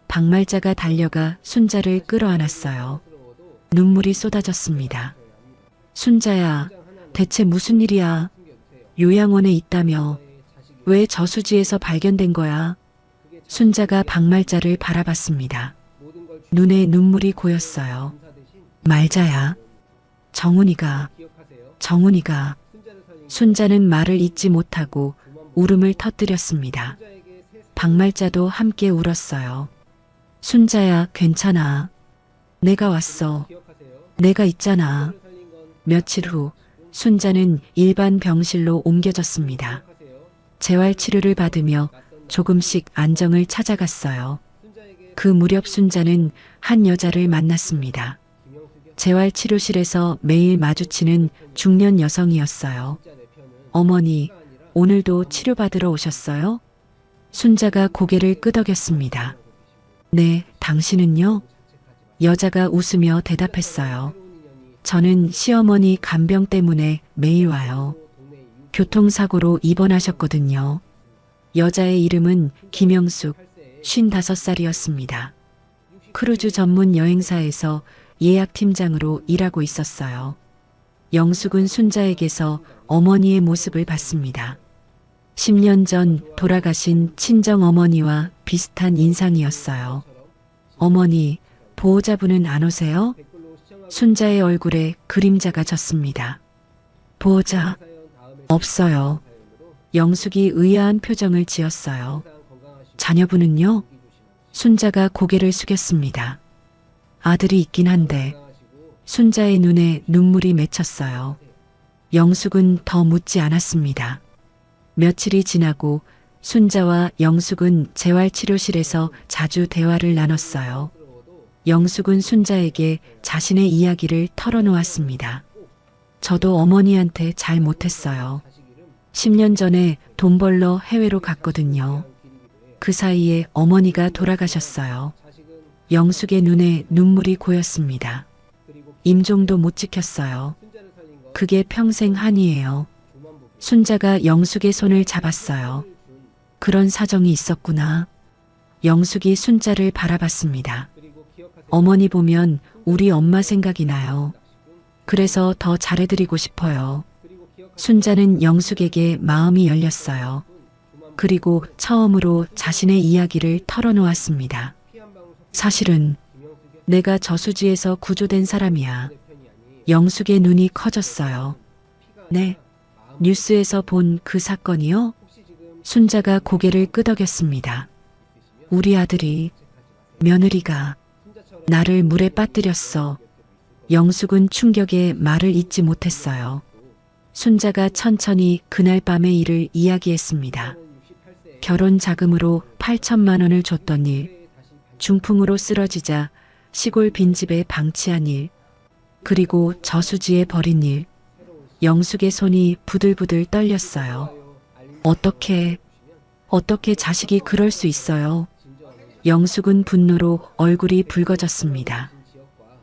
박말자가 달려가 순자를 끌어안았어요. 눈물이 쏟아졌습니다. 순자야, 대체 무슨 일이야? 요양원에 있다며. 왜 저수지에서 발견된 거야? 순자가 박말자를 바라봤습니다. 눈에 눈물이 고였어요. 말자야. 정훈이가. 순자는 말을 잇지 못하고 울음을 터뜨렸습니다. 박말자도 함께 울었어요. 순자야, 괜찮아. 내가 왔어. 내가 있잖아. 며칠 후 순자는 일반 병실로 옮겨졌습니다. 재활치료를 받으며 조금씩 안정을 찾아갔어요. 그 무렵 순자는 한 여자를 만났습니다. 재활치료실에서 매일 마주치는 중년 여성이었어요. 어머니, 오늘도 치료받으러 오셨어요? 순자가 고개를 끄덕였습니다. 네, 당신은요? 여자가 웃으며 대답했어요. 저는 시어머니 간병 때문에 매일 와요. 교통사고로 입원하셨거든요. 여자의 이름은 김영숙, 55살이었습니다. 크루즈 전문 여행사에서 예약팀장으로 일하고 있었어요. 영숙은 순자에게서 어머니의 모습을 봤습니다. 10년 전 돌아가신 친정어머니와 비슷한 인상이었어요. 어머니, 보호자분은 안 오세요? 순자의 얼굴에 그림자가 졌습니다. 보호자, 없어요. 영숙이 의아한 표정을 지었어요. 자녀분은요? 순자가 고개를 숙였습니다. 아들이 있긴 한데. 순자의 눈에 눈물이 맺혔어요. 영숙은 더 묻지 않았습니다. 며칠이 지나고 순자와 영숙은 재활치료실에서 자주 대화를 나눴어요. 영숙은 순자에게 자신의 이야기를 털어놓았습니다. 저도 어머니한테 잘 못했어요. 10년 전에 돈 벌러 해외로 갔거든요. 그 사이에 어머니가 돌아가셨어요. 영숙의 눈에 눈물이 고였습니다. 임종도 못 지켰어요. 그게 평생 한이에요. 순자가 영숙의 손을 잡았어요. 그런 사정이 있었구나. 영숙이 순자를 바라봤습니다. 어머니 보면 우리 엄마 생각이 나요. 그래서 더 잘해드리고 싶어요. 순자는 영숙에게 마음이 열렸어요. 그리고 처음으로 자신의 이야기를 털어놓았습니다. 사실은 내가 저수지에서 구조된 사람이야. 영숙의 눈이 커졌어요. 네, 뉴스에서 본 그 사건이요? 순자가 고개를 끄덕였습니다. 우리 아들이, 며느리가 나를 물에 빠뜨렸어. 영숙은 충격에 말을 잇지 못했어요. 순자가 천천히 그날 밤의 일을 이야기했습니다. 결혼 자금으로 8천만 원을 줬던 일, 중풍으로 쓰러지자 시골 빈집에 방치한 일, 그리고 저수지에 버린 일. 영숙의 손이 부들부들 떨렸어요. 어떻게 자식이 그럴 수 있어요? 영숙은 분노로 얼굴이 붉어졌습니다.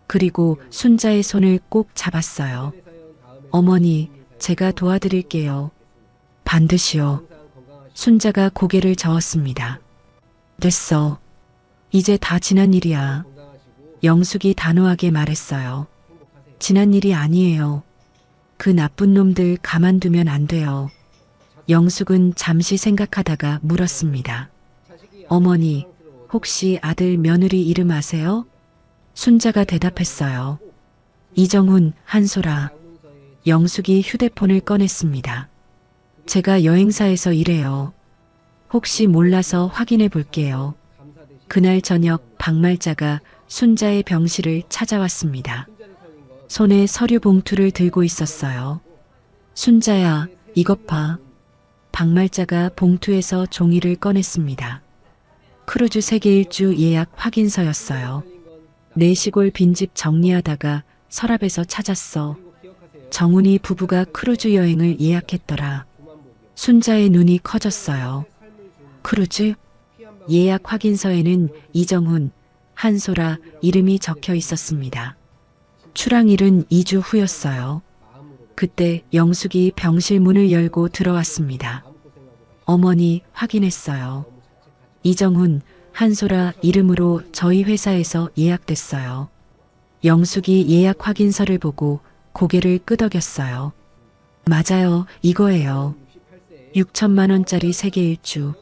그리고 순자의 손을 꼭 잡았어요. 어머니, 제가 도와드릴게요. 반드시요. 순자가 고개를 저었습니다. 됐어. 이제 다 지난 일이야. 영숙이 단호하게 말했어요. 지난 일이 아니에요. 그 나쁜 놈들 가만두면 안 돼요. 영숙은 잠시 생각하다가 물었습니다. 어머니, 혹시 아들 며느리 이름 아세요? 순자가 대답했어요. 이정훈, 한소라. 영숙이 휴대폰을 꺼냈습니다. 제가 여행사에서 일해요. 혹시 몰라서 확인해 볼게요. 그날 저녁 박말자가 순자의 병실을 찾아왔습니다. 손에 서류 봉투를 들고 있었어요. 순자야, 이것 봐. 박말자가 봉투에서 종이를 꺼냈습니다. 크루즈 세계 일주 예약 확인서였어요. 내 시골 빈집 정리하다가 서랍에서 찾았어. 정훈이 부부가 크루즈 여행을 예약했더라. 순자의 눈이 커졌어요. 크루즈? 예약 확인서에는 이정훈, 한소라 이름이 적혀 있었습니다. 출항일은 2주 후였어요. 그때 영숙이 병실 문을 열고 들어왔습니다. 어머니, 확인했어요. 이정훈, 한소라 이름으로 저희 회사에서 예약됐어요. 영숙이 예약 확인서를 보고 고개를 끄덕였어요. 맞아요, 이거예요. 6천만 원짜리 세계 일주.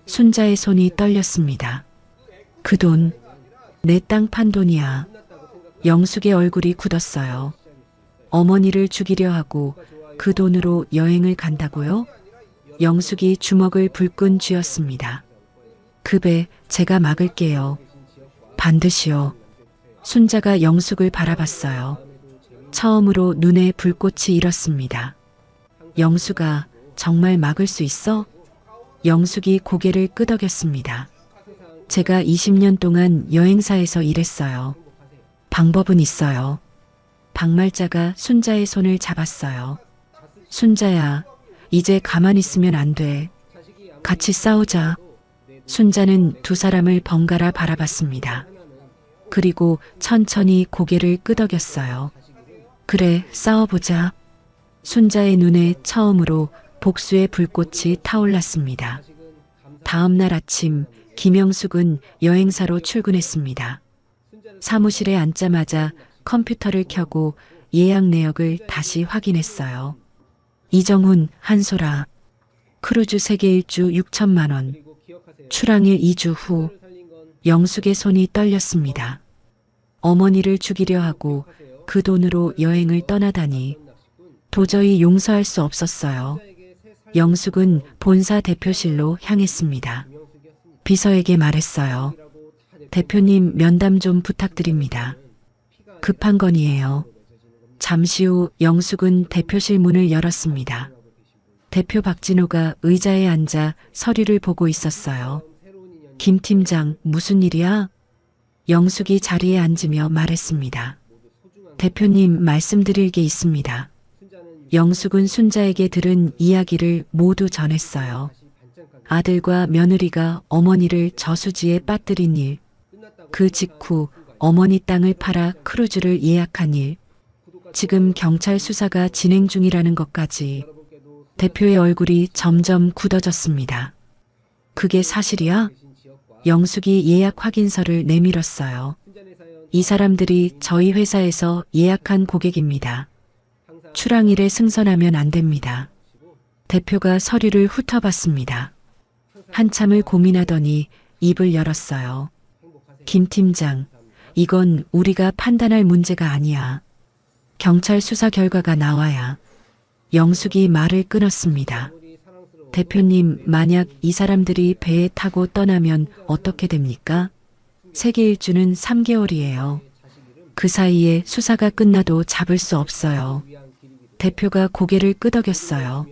순자의 손이 떨렸습니다. 그 돈, 내 땅 판 돈이야. 영숙의 얼굴이 굳었어요. 어머니를 죽이려 하고 그 돈으로 여행을 간다고요? 영숙이 주먹을 불끈 쥐었습니다. 그 배 제가 막을게요. 반드시요. 순자가 영숙을 바라봤어요. 처음으로 눈에 불꽃이 일었습니다. 영숙아, 정말 막을 수 있어? 영숙이 고개를 끄덕였습니다. 제가 20년 동안 여행사에서 일했어요. 방법은 있어요. 박말자가 순자의 손을 잡았어요. 순자야, 이제 가만히 있으면 안 돼. 같이 싸우자. 순자는 두 사람을 번갈아 바라봤습니다. 그리고 천천히 고개를 끄덕였어요. 그래, 싸워보자. 순자의 눈에 처음으로 복수의 불꽃이 타올랐습니다. 다음 날 아침, 김영숙은 여행사로 출근했습니다. 사무실에 앉자마자 컴퓨터를 켜고 예약 내역을 다시 확인했어요. 이정훈, 한소라. 크루즈 세계 일주 6천만 원. 출항일 2주 후. 영숙의 손이 떨렸습니다. 어머니를 죽이려 하고 그 돈으로 여행을 떠나다니 도저히 용서할 수 없었어요. 영숙은 본사 대표실로 향했습니다. 비서에게 말했어요. 대표님 면담 좀 부탁드립니다. 급한 건이에요. 잠시 후 영숙은 대표실 문을 열었습니다. 대표 박진호가 의자에 앉아 서류를 보고 있었어요. 김 팀장, 무슨 일이야? 영숙이 자리에 앉으며 말했습니다. 대표님, 말씀드릴 게 있습니다. 영숙은 순자에게 들은 이야기를 모두 전했어요. 아들과 며느리가 어머니를 저수지에 빠뜨린 일, 그 직후 어머니 땅을 팔아 크루즈를 예약한 일, 지금 경찰 수사가 진행 중이라는 것까지. 대표의 얼굴이 점점 굳어졌습니다. 그게 사실이야? 영숙이 예약 확인서를 내밀었어요. 이 사람들이 저희 회사에서 예약한 고객입니다. 출항일에 승선하면 안 됩니다. 대표가 서류를 훑어봤습니다. 한참을 고민하더니 입을 열었어요. 김 팀장, 이건 우리가 판단할 문제가 아니야. 경찰 수사 결과가 나와야. 영숙이 말을 끊었습니다. 대표님, 만약 이 사람들이 배에 타고 떠나면 어떻게 됩니까? 세계 일주는 3개월이에요. 그 사이에 수사가 끝나도 잡을 수 없어요. 대표가 고개를 끄덕였어요.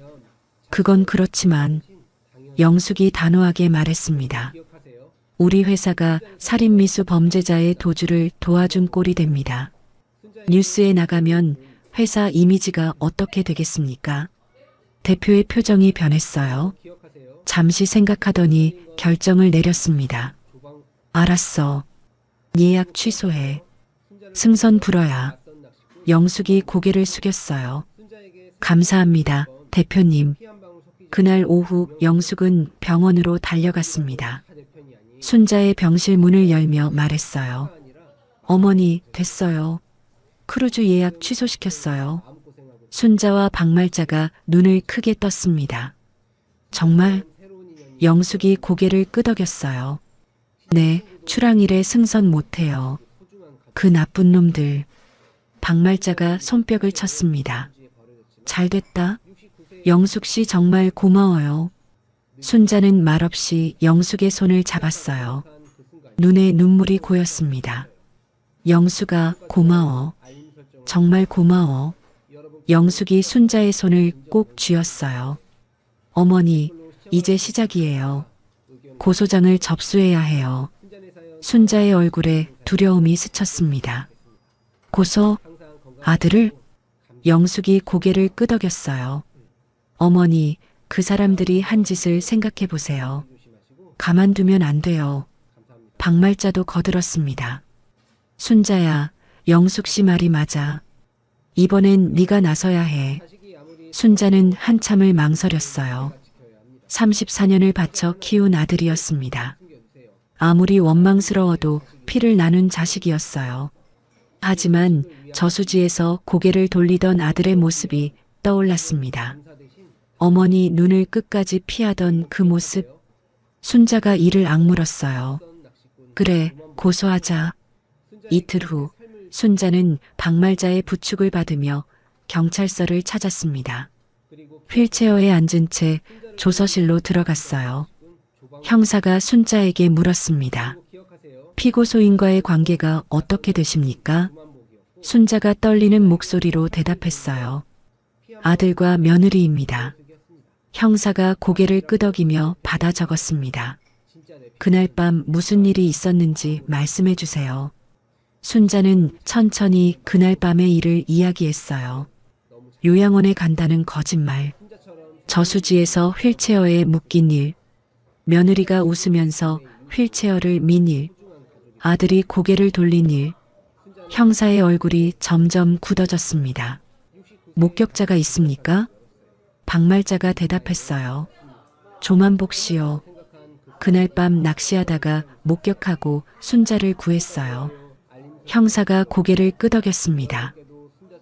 그건 그렇지만 영숙이 단호하게 말했습니다. 우리 회사가 살인미수 범죄자의 도주를 도와준 꼴이 됩니다. 뉴스에 나가면 회사 이미지가 어떻게 되겠습니까? 대표의 표정이 변했어요. 잠시 생각하더니 결정을 내렸습니다. 알았어. 예약 취소해. 승선 불어야. 영숙이 고개를 숙였어요. 감사합니다, 대표님. 그날 오후 영숙은 병원으로 달려갔습니다. 순자의 병실 문을 열며 말했어요. 어머니, 됐어요. 크루즈 예약 취소시켰어요. 순자와 박말자가 눈을 크게 떴습니다. 정말? 영숙이 고개를 끄덕였어요. 네, 출항일에 승선 못해요. 그 나쁜 놈들. 박말자가 손뼉을 쳤습니다. 잘됐다. 영숙 씨 정말 고마워요. 순자는 말없이 영숙의 손을 잡았어요. 눈에 눈물이 고였습니다. 영숙아, 고마워. 정말 고마워. 영숙이 순자의 손을 꼭 쥐었어요. 어머니, 이제 시작이에요. 고소장을 접수해야 해요. 순자의 얼굴에 두려움이 스쳤습니다. 고소? 아들을? 영숙이 고개를 끄덕였어요. 어머니, 그 사람들이 한 짓을 생각해 보세요. 가만두면 안 돼요. 박말자도 거들었습니다. 순자야, 영숙 씨 말이 맞아. 이번엔 네가 나서야 해. 순자는 한참을 망설였어요. 34년을 바쳐 키운 아들이었습니다. 아무리 원망스러워도 피를 나눈 자식이었어요. 하지만 저수지에서 고개를 돌리던 아들의 모습이 떠올랐습니다. 어머니 눈을 끝까지 피하던 그 모습. 순자가 이를 악물었어요. 그래, 고소하자. 이틀 후 순자는 박말자의 부축을 받으며 경찰서를 찾았습니다. 휠체어에 앉은 채 조서실로 들어갔어요. 형사가 순자에게 물었습니다. 피고소인과의 관계가 어떻게 되십니까? 순자가 떨리는 목소리로 대답했어요. 아들과 며느리입니다. 형사가 고개를 끄덕이며 받아 적었습니다. 그날 밤 무슨 일이 있었는지 말씀해 주세요. 순자는 천천히 그날 밤의 일을 이야기했어요. 요양원에 간다는 거짓말, 저수지에서 휠체어에 묶인 일, 며느리가 웃으면서 휠체어를 민 일, 아들이 고개를 돌린 일. 형사의 얼굴이 점점 굳어졌습니다. 목격자가 있습니까? 박말자가 대답했어요. 조만복 씨요. 그날 밤 낚시하다가 목격하고 순자를 구했어요. 형사가 고개를 끄덕였습니다.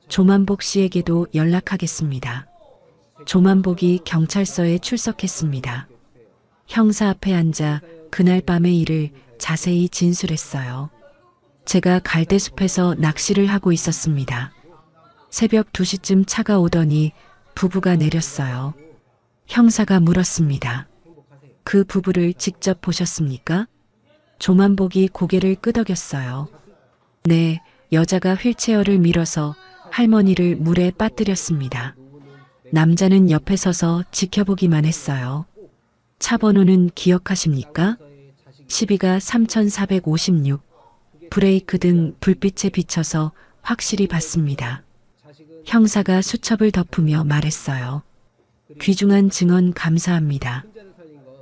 조만복 씨에게도 연락하겠습니다. 조만복이 경찰서에 출석했습니다. 형사 앞에 앉아 그날 밤의 일을 자세히 진술했어요. 제가 갈대숲에서 낚시를 하고 있었습니다. 새벽 2시쯤 차가 오더니 부부가 내렸어요. 형사가 물었습니다. 그 부부를 직접 보셨습니까? 조만복이 고개를 끄덕였어요. 네, 여자가 휠체어를 밀어서 할머니를 물에 빠뜨렸습니다. 남자는 옆에 서서 지켜보기만 했어요. 차 번호는 기억하십니까? 12가 3456. 브레이크 등 불빛에 비쳐서 확실히 봤습니다. 형사가 수첩을 덮으며 말했어요. 귀중한 증언 감사합니다.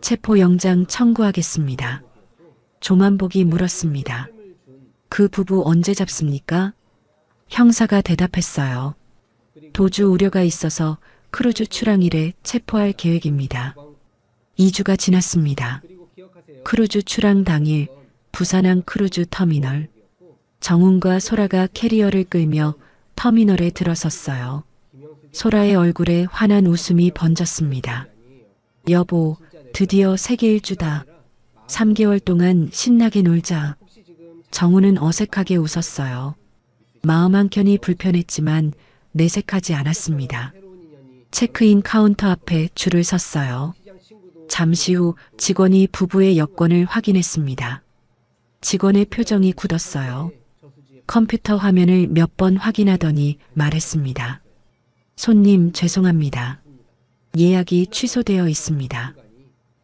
체포영장 청구하겠습니다. 조만복이 물었습니다. 그 부부 언제 잡습니까? 형사가 대답했어요. 도주 우려가 있어서 크루즈 출항일에 체포할 계획입니다. 2주가 지났습니다. 크루즈 출항 당일 부산항 크루즈 터미널. 정훈과 소라가 캐리어를 끌며 터미널에 들어섰어요. 소라의 얼굴에 환한 웃음이 번졌습니다. 여보, 드디어 세계 일주다. 3개월 동안 신나게 놀자. 정훈은 어색하게 웃었어요. 마음 한켠이 불편했지만 내색하지 않았습니다. 체크인 카운터 앞에 줄을 섰어요. 잠시 후 직원이 부부의 여권을 확인했습니다. 직원의 표정이 굳었어요. 컴퓨터 화면을 몇 번 확인하더니 말했습니다. 손님, 죄송합니다. 예약이 취소되어 있습니다.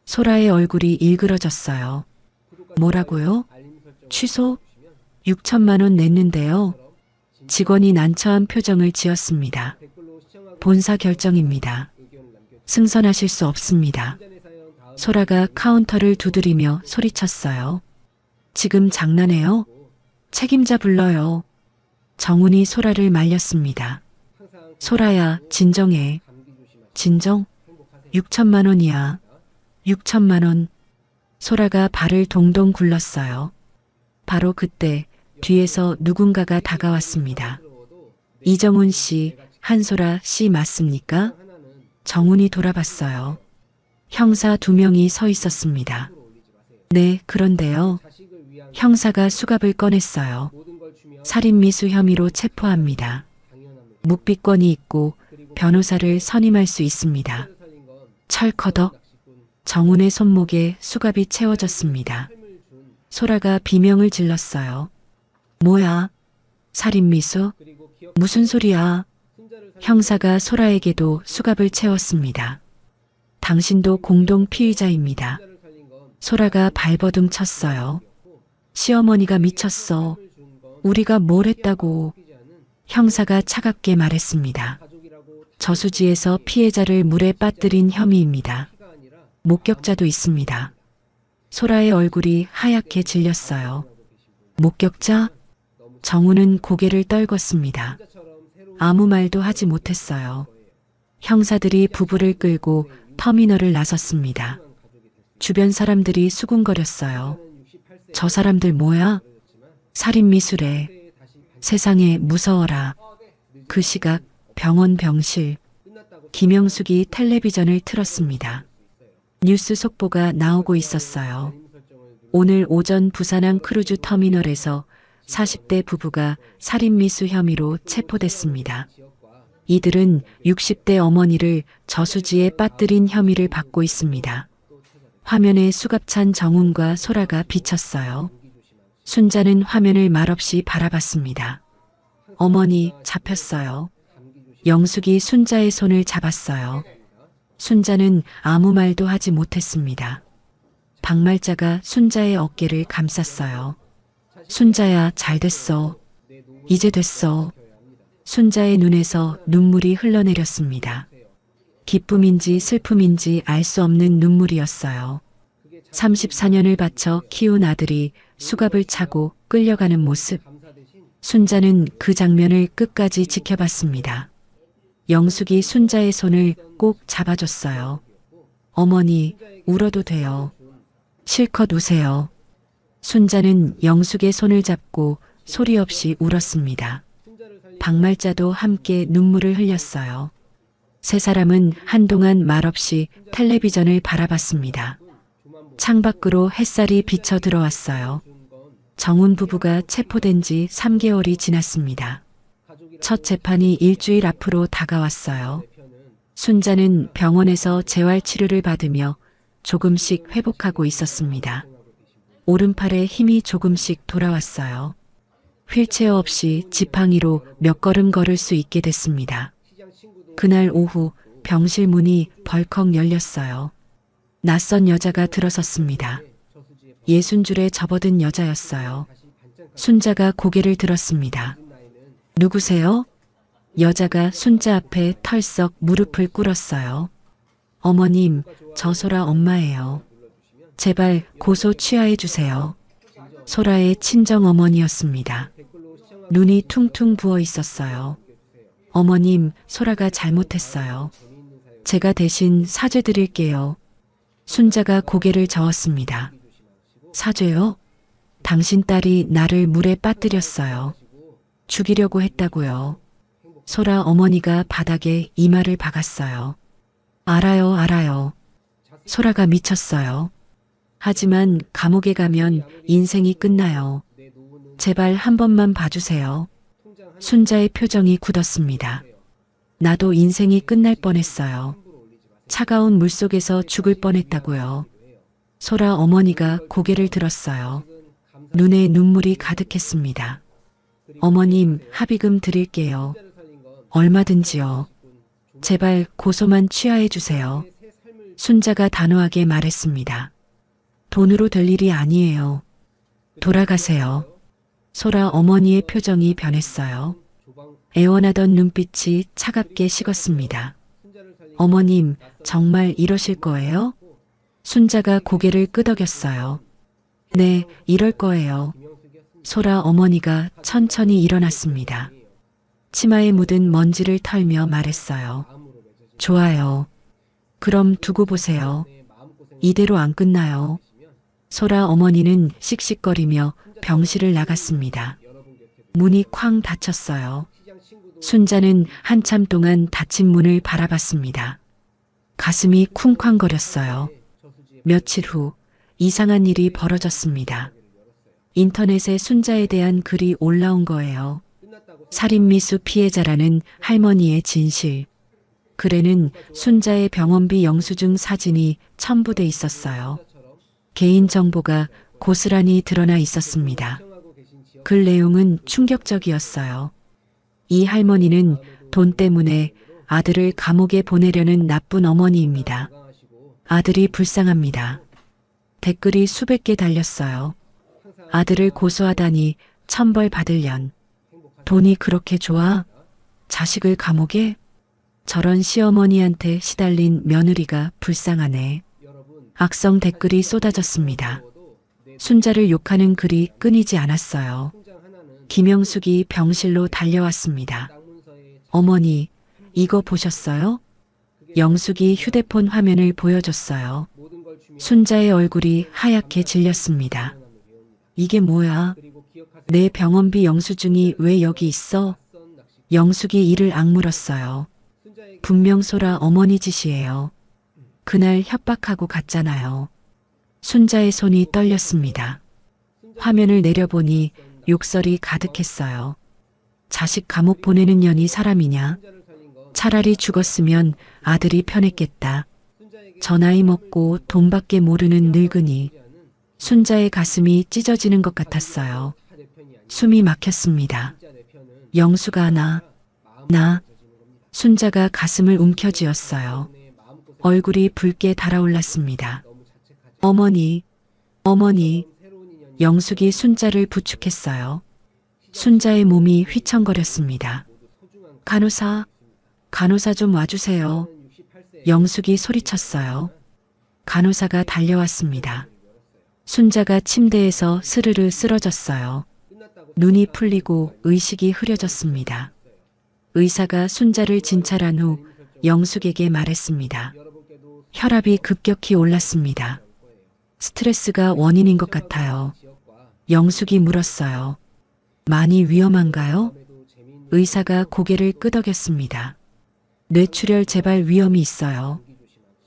소라의 얼굴이 일그러졌어요. 뭐라고요? 취소? 6천만 원 냈는데요. 직원이 난처한 표정을 지었습니다. 본사 결정입니다. 승선하실 수 없습니다. 소라가 카운터를 두드리며 소리쳤어요. 지금 장난해요? 책임자 불러요. 정훈이 소라를 말렸습니다. 소라야, 진정해. 진정? 6천만 원이야. 6천만 원. 소라가 발을 동동 굴렀어요. 바로 그때 뒤에서 누군가가 다가왔습니다. 이정훈 씨, 한소라 씨 맞습니까? 정훈이 돌아봤어요. 형사 2명이 서 있었습니다. 네, 그런데요. 형사가 수갑을 꺼냈어요. 살인미수 혐의로 체포합니다. 묵비권이 있고 변호사를 선임할 수 있습니다. 철커덕. 정훈의 손목에 수갑이 채워졌습니다. 소라가 비명을 질렀어요. 뭐야? 살인미수? 무슨 소리야? 형사가 소라에게도 수갑을 채웠습니다. 당신도 공동 피의자입니다. 소라가 발버둥 쳤어요. 시어머니가 미쳤어. 우리가 뭘 했다고. 형사가 차갑게 말했습니다. 저수지에서 피해자를 물에 빠뜨린 혐의입니다. 목격자도 있습니다. 소라의 얼굴이 하얗게 질렸어요. 목격자? 정훈은 고개를 떨궜습니다. 아무 말도 하지 못했어요. 형사들이 부부를 끌고 터미널을 나섰습니다. 주변 사람들이 수군거렸어요. 저 사람들 뭐야? 살인미수래. 세상에 무서워라. 그 시각 병원 병실. 김영숙이 텔레비전을 틀었습니다. 뉴스 속보가 나오고 있었어요. 오늘 오전 부산항 크루즈 터미널에서 40대 부부가 살인미수 혐의로 체포됐습니다. 이들은 60대 어머니를 저수지에 빠뜨린 혐의를 받고 있습니다. 화면에 수갑찬 정훈과 소라가 비쳤어요. 순자는 화면을 말없이 바라봤습니다. 어머니, 잡혔어요. 영숙이 순자의 손을 잡았어요. 순자는 아무 말도 하지 못했습니다. 박말자가 순자의 어깨를 감쌌어요. 순자야, 잘 됐어. 이제 됐어. 순자의 눈에서 눈물이 흘러내렸습니다. 기쁨인지 슬픔인지 알 수 없는 눈물이었어요. 34년을 바쳐 키운 아들이 수갑을 차고 끌려가는 모습. 순자는 그 장면을 끝까지 지켜봤습니다. 영숙이 순자의 손을 꼭 잡아줬어요. 어머니, 울어도 돼요. 실컷 우세요. 순자는 영숙의 손을 잡고 소리 없이 울었습니다. 박말자도 함께 눈물을 흘렸어요. 세 사람은 한동안 말없이 텔레비전을 바라봤습니다. 창밖으로 햇살이 비쳐 들어왔어요. 정훈 부부가 체포된 지 3개월이 지났습니다. 첫 재판이 일주일 앞으로 다가왔어요. 순자는 병원에서 재활치료를 받으며 조금씩 회복하고 있었습니다. 오른팔에 힘이 조금씩 돌아왔어요. 휠체어 없이 지팡이로 몇 걸음 걸을 수 있게 됐습니다. 그날 오후 병실 문이 벌컥 열렸어요. 낯선 여자가 들어섰습니다. 60줄에 접어든 여자였어요. 순자가 고개를 들었습니다. 누구세요? 여자가 순자 앞에 털썩 무릎을 꿇었어요. 어머님, 저 소라 엄마예요. 제발 고소 취하해 주세요. 소라의 친정 어머니였습니다. 눈이 퉁퉁 부어 있었어요. 어머님, 소라가 잘못했어요. 제가 대신 사죄드릴게요. 순자가 고개를 저었습니다. 사죄요? 당신 딸이 나를 물에 빠뜨렸어요. 죽이려고 했다고요. 소라 어머니가 바닥에 이마를 박았어요. 알아요, 알아요. 소라가 미쳤어요. 하지만 감옥에 가면 인생이 끝나요. 제발 한 번만 봐주세요. 순자의 표정이 굳었습니다. 나도 인생이 끝날 뻔했어요. 차가운 물속에서 죽을 뻔했다고요. 소라 어머니가 고개를 들었어요. 눈에 눈물이 가득했습니다. 어머님, 합의금 드릴게요. 얼마든지요. 제발 고소만 취하해 주세요. 순자가 단호하게 말했습니다. 돈으로 될 일이 아니에요. 돌아가세요. 소라 어머니의 표정이 변했어요. 애원하던 눈빛이 차갑게 식었습니다. 어머님, 정말 이러실 거예요? 순자가 고개를 끄덕였어요. 네, 이럴 거예요. 소라 어머니가 천천히 일어났습니다. 치마에 묻은 먼지를 털며 말했어요. 좋아요. 그럼 두고 보세요. 이대로 안 끝나요. 소라 어머니는 씩씩거리며 병실을 나갔습니다. 문이 쾅 닫혔어요. 순자는 한참 동안 닫힌 문을 바라봤습니다. 가슴이 쿵쾅거렸어요. 며칠 후 이상한 일이 벌어졌습니다. 인터넷에 순자에 대한 글이 올라온 거예요. 살인미수 피해자라는 할머니의 진실. 글에는 순자의 병원비 영수증 사진이 첨부돼 있었어요. 개인정보가 고스란히 드러나 있었습니다. 글 내용은 충격적이었어요. 이 할머니는 돈 때문에 아들을 감옥에 보내려는 나쁜 어머니입니다. 아들이 불쌍합니다. 댓글이 수백 개 달렸어요. 아들을 고소하다니 천벌 받을련. 돈이 그렇게 좋아? 자식을 감옥에? 저런 시어머니한테 시달린 며느리가 불쌍하네. 악성 댓글이 쏟아졌습니다. 순자를 욕하는 글이 끊이지 않았어요. 김영숙이 병실로 달려왔습니다. 어머니, 이거 보셨어요? 영숙이 휴대폰 화면을 보여줬어요. 순자의 얼굴이 하얗게 질렸습니다. 이게 뭐야? 내 병원비 영수증이 왜 여기 있어? 영숙이 이를 악물었어요. 분명 소라 어머니 짓이에요. 그날 협박하고 갔잖아요. 순자의 손이 떨렸습니다. 화면을 내려보니 욕설이 가득했어요. 자식 감옥 보내는 년이 사람이냐? 차라리 죽었으면 아들이 편했겠다. 저 나이 먹고 돈밖에 모르는 늙은이. 순자의 가슴이 찢어지는 것 같았어요. 숨이 막혔습니다. 영수가 나. 순자가 가슴을 움켜쥐었어요. 얼굴이 붉게 달아올랐습니다. 어머니. 영숙이 순자를 부축했어요. 순자의 몸이 휘청거렸습니다. 간호사 좀 와주세요. 영숙이 소리쳤어요. 간호사가 달려왔습니다. 순자가 침대에서 스르르 쓰러졌어요. 눈이 풀리고 의식이 흐려졌습니다. 의사가 순자를 진찰한 후 영숙에게 말했습니다. 혈압이 급격히 올랐습니다. 스트레스가 원인인 것 같아요. 영숙이 물었어요. 많이 위험한가요? 의사가 고개를 끄덕였습니다. 뇌출혈 재발 위험이 있어요.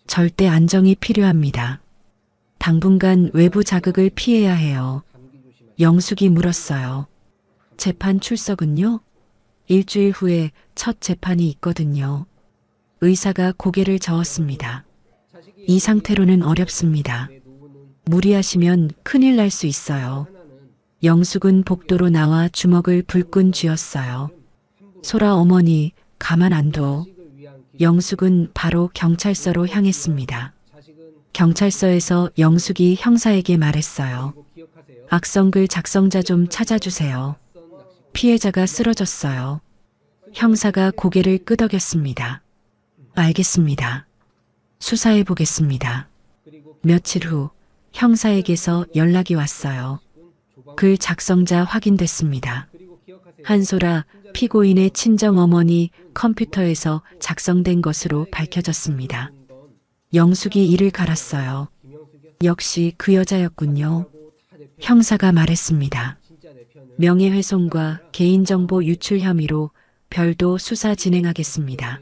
절대 안정이 필요합니다. 당분간 외부 자극을 피해야 해요. 영숙이 물었어요. 재판 출석은요? 일주일 후에 첫 재판이 있거든요. 의사가 고개를 저었습니다. 이 상태로는 어렵습니다. 무리하시면 큰일 날 수 있어요. 영숙은 복도로 나와 주먹을 불끈 쥐었어요. 소라 어머니, 가만 안 둬. 영숙은 바로 경찰서로 향했습니다. 경찰서에서 영숙이 형사에게 말했어요. 악성글 작성자 좀 찾아주세요. 피해자가 쓰러졌어요. 형사가 고개를 끄덕였습니다. 알겠습니다. 수사해 보겠습니다. 며칠 후 형사에게서 연락이 왔어요. 글 작성자 확인됐습니다. 한소라 피고인의 친정어머니 컴퓨터에서 작성된 것으로 밝혀졌습니다. 영숙이 이를 갈았어요. 역시 그 여자였군요. 형사가 말했습니다. 명예훼손과 개인정보 유출 혐의로 별도 수사 진행하겠습니다.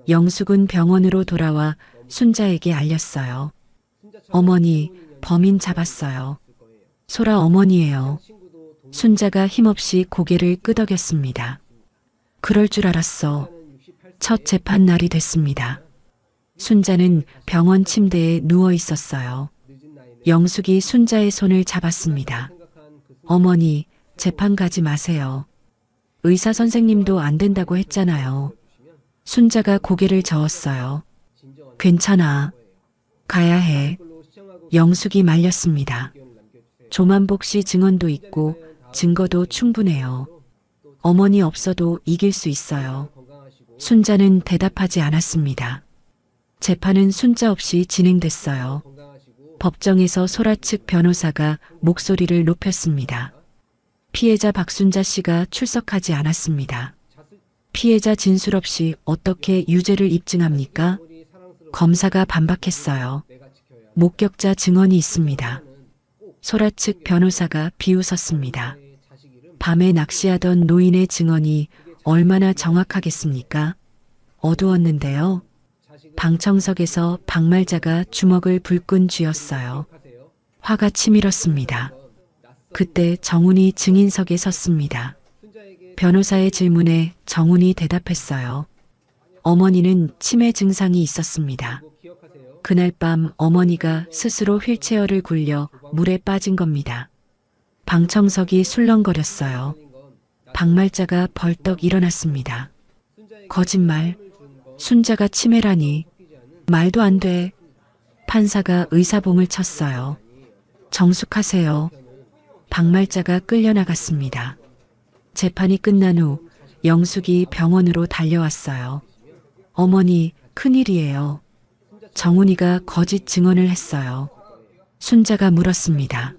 영숙은 병원으로 돌아와 순자에게 알렸어요. 어머니, 범인 잡았어요. 소라 어머니예요. 순자가 힘없이 고개를 끄덕였습니다. 그럴 줄 알았어. 첫 재판 날이 됐습니다. 순자는 병원 침대에 누워 있었어요. 영숙이 순자의 손을 잡았습니다. 어머니, 재판 가지 마세요. 의사 선생님도 안 된다고 했잖아요. 순자가 고개를 저었어요. 괜찮아. 가야 해. 영숙이 말렸습니다. 조만복 씨 증언도 있고 증거도 충분해요. 어머니 없어도 이길 수 있어요. 순자는 대답하지 않았습니다. 재판은 순자 없이 진행됐어요. 법정에서 소라 측 변호사가 목소리를 높였습니다. 피해자 박순자 씨가 출석하지 않았습니다. 피해자 진술 없이 어떻게 유죄를 입증합니까? 검사가 반박했어요. 목격자 증언이 있습니다. 소라 측 변호사가 비웃었습니다. 밤에 낚시하던 노인의 증언이 얼마나 정확하겠습니까? 어두웠는데요. 방청석에서 박말자가 주먹을 불끈 쥐었어요. 화가 치밀었습니다. 그때 정훈이 증인석에 섰습니다. 변호사의 질문에 정훈이 대답했어요. 어머니는 치매 증상이 있었습니다. 그날 밤 어머니가 스스로 휠체어를 굴려 물에 빠진 겁니다. 방청석이 술렁거렸어요. 박말자가 벌떡 일어났습니다. 거짓말. 순자가 치매라니. 말도 안 돼. 판사가 의사봉을 쳤어요. 정숙하세요. 박말자가 끌려나갔습니다. 재판이 끝난 후 영숙이 병원으로 달려왔어요. 어머니, 큰일이에요. 정훈이가 거짓 증언을 했어요. 순자가 물었습니다.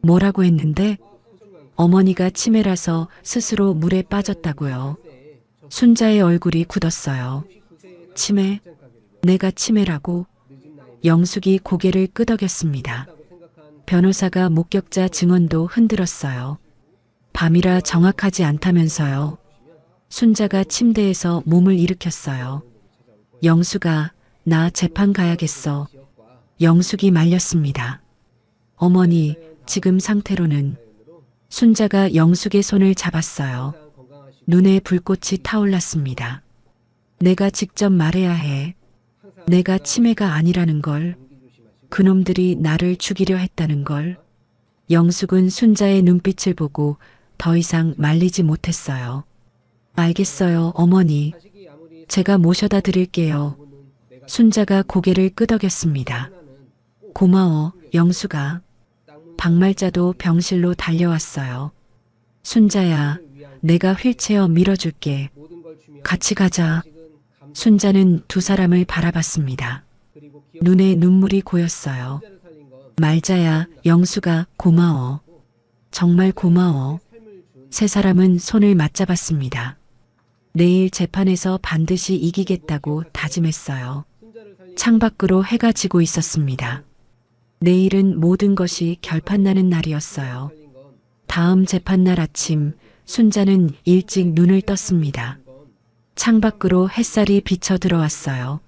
뭐라고 했는데? 어머니가 치매라서 스스로 물에 빠졌다고요. 순자의 얼굴이 굳었어요. 치매? 내가 치매라고? 영숙이 고개를 끄덕였습니다. 변호사가 목격자 증언도 흔들었어요. 밤이라 정확하지 않다면서요. 순자가 침대에서 몸을 일으켰어요. 영숙아, 나 재판 가야겠어. 영숙이 말렸습니다. 어머니, 지금 상태로는. 순자가 영숙의 손을 잡았어요. 눈에 불꽃이 타올랐습니다. 내가 직접 말해야 해. 내가 치매가 아니라는 걸. 그놈들이 나를 죽이려 했다는 걸. 영숙은 순자의 눈빛을 보고 더 이상 말리지 못했어요. 알겠어요, 어머니. 제가 모셔다 드릴게요. 순자가 고개를 끄덕였습니다. 고마워, 영숙아. 박말자도 병실로 달려왔어요. 순자야, 내가 휠체어 밀어줄게. 같이 가자. 순자는 두 사람을 바라봤습니다. 눈에 눈물이 고였어요. 말자야, 영숙아, 고마워. 정말 고마워. 세 사람은 손을 맞잡았습니다. 내일 재판에서 반드시 이기겠다고 다짐했어요. 창밖으로 해가 지고 있었습니다. 내일은 모든 것이 결판나는 날이었어요. 다음 재판날 아침, 순자는 일찍 눈을 떴습니다. 창밖으로 햇살이 비쳐 들어왔어요.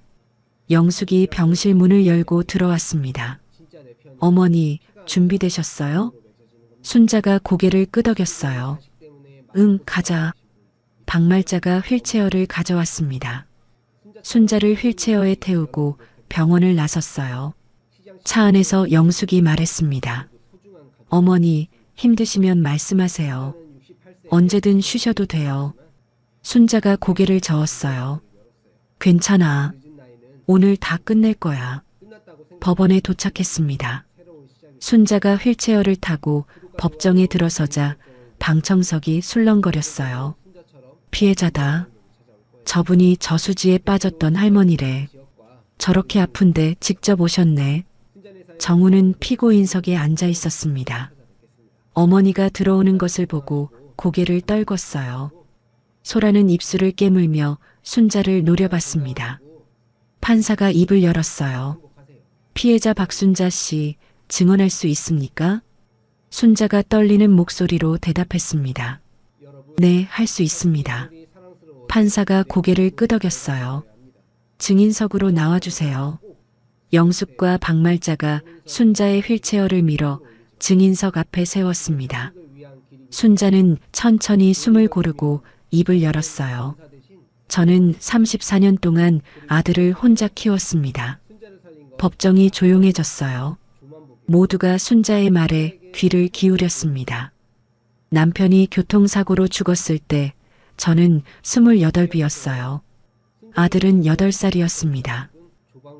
영숙이 병실 문을 열고 들어왔습니다. 어머니, 준비되셨어요? 순자가 고개를 끄덕였어요. 응, 가자. 박말자가 휠체어를 가져왔습니다. 순자를 휠체어에 태우고 병원을 나섰어요. 차 안에서 영숙이 말했습니다. 어머니, 힘드시면 말씀하세요. 언제든 쉬셔도 돼요. 순자가 고개를 저었어요. 괜찮아. 오늘 다 끝낼 거야. 법원에 도착했습니다. 순자가 휠체어를 타고 법정에 들어서자 방청석이 술렁거렸어요. 피해자다. 저분이 저수지에 빠졌던 할머니래. 저렇게 아픈데 직접 오셨네. 정우는 피고인석에 앉아 있었습니다. 어머니가 들어오는 것을 보고 고개를 떨궜어요. 소라는 입술을 깨물며 순자를 노려봤습니다. 판사가 입을 열었어요. 피해자 박순자 씨, 증언할 수 있습니까? 순자가 떨리는 목소리로 대답했습니다. 네, 할 수 있습니다. 판사가 고개를 끄덕였어요. 증인석으로 나와주세요. 영숙과 박말자가 순자의 휠체어를 밀어 증인석 앞에 세웠습니다. 순자는 천천히 숨을 고르고 입을 열었어요. 저는 34년 동안 아들을 혼자 키웠습니다. 법정이 조용해졌어요. 모두가 순자의 말에 귀를 기울였습니다. 남편이 교통사고로 죽었을 때 저는 28이었어요. 아들은 8살이었습니다.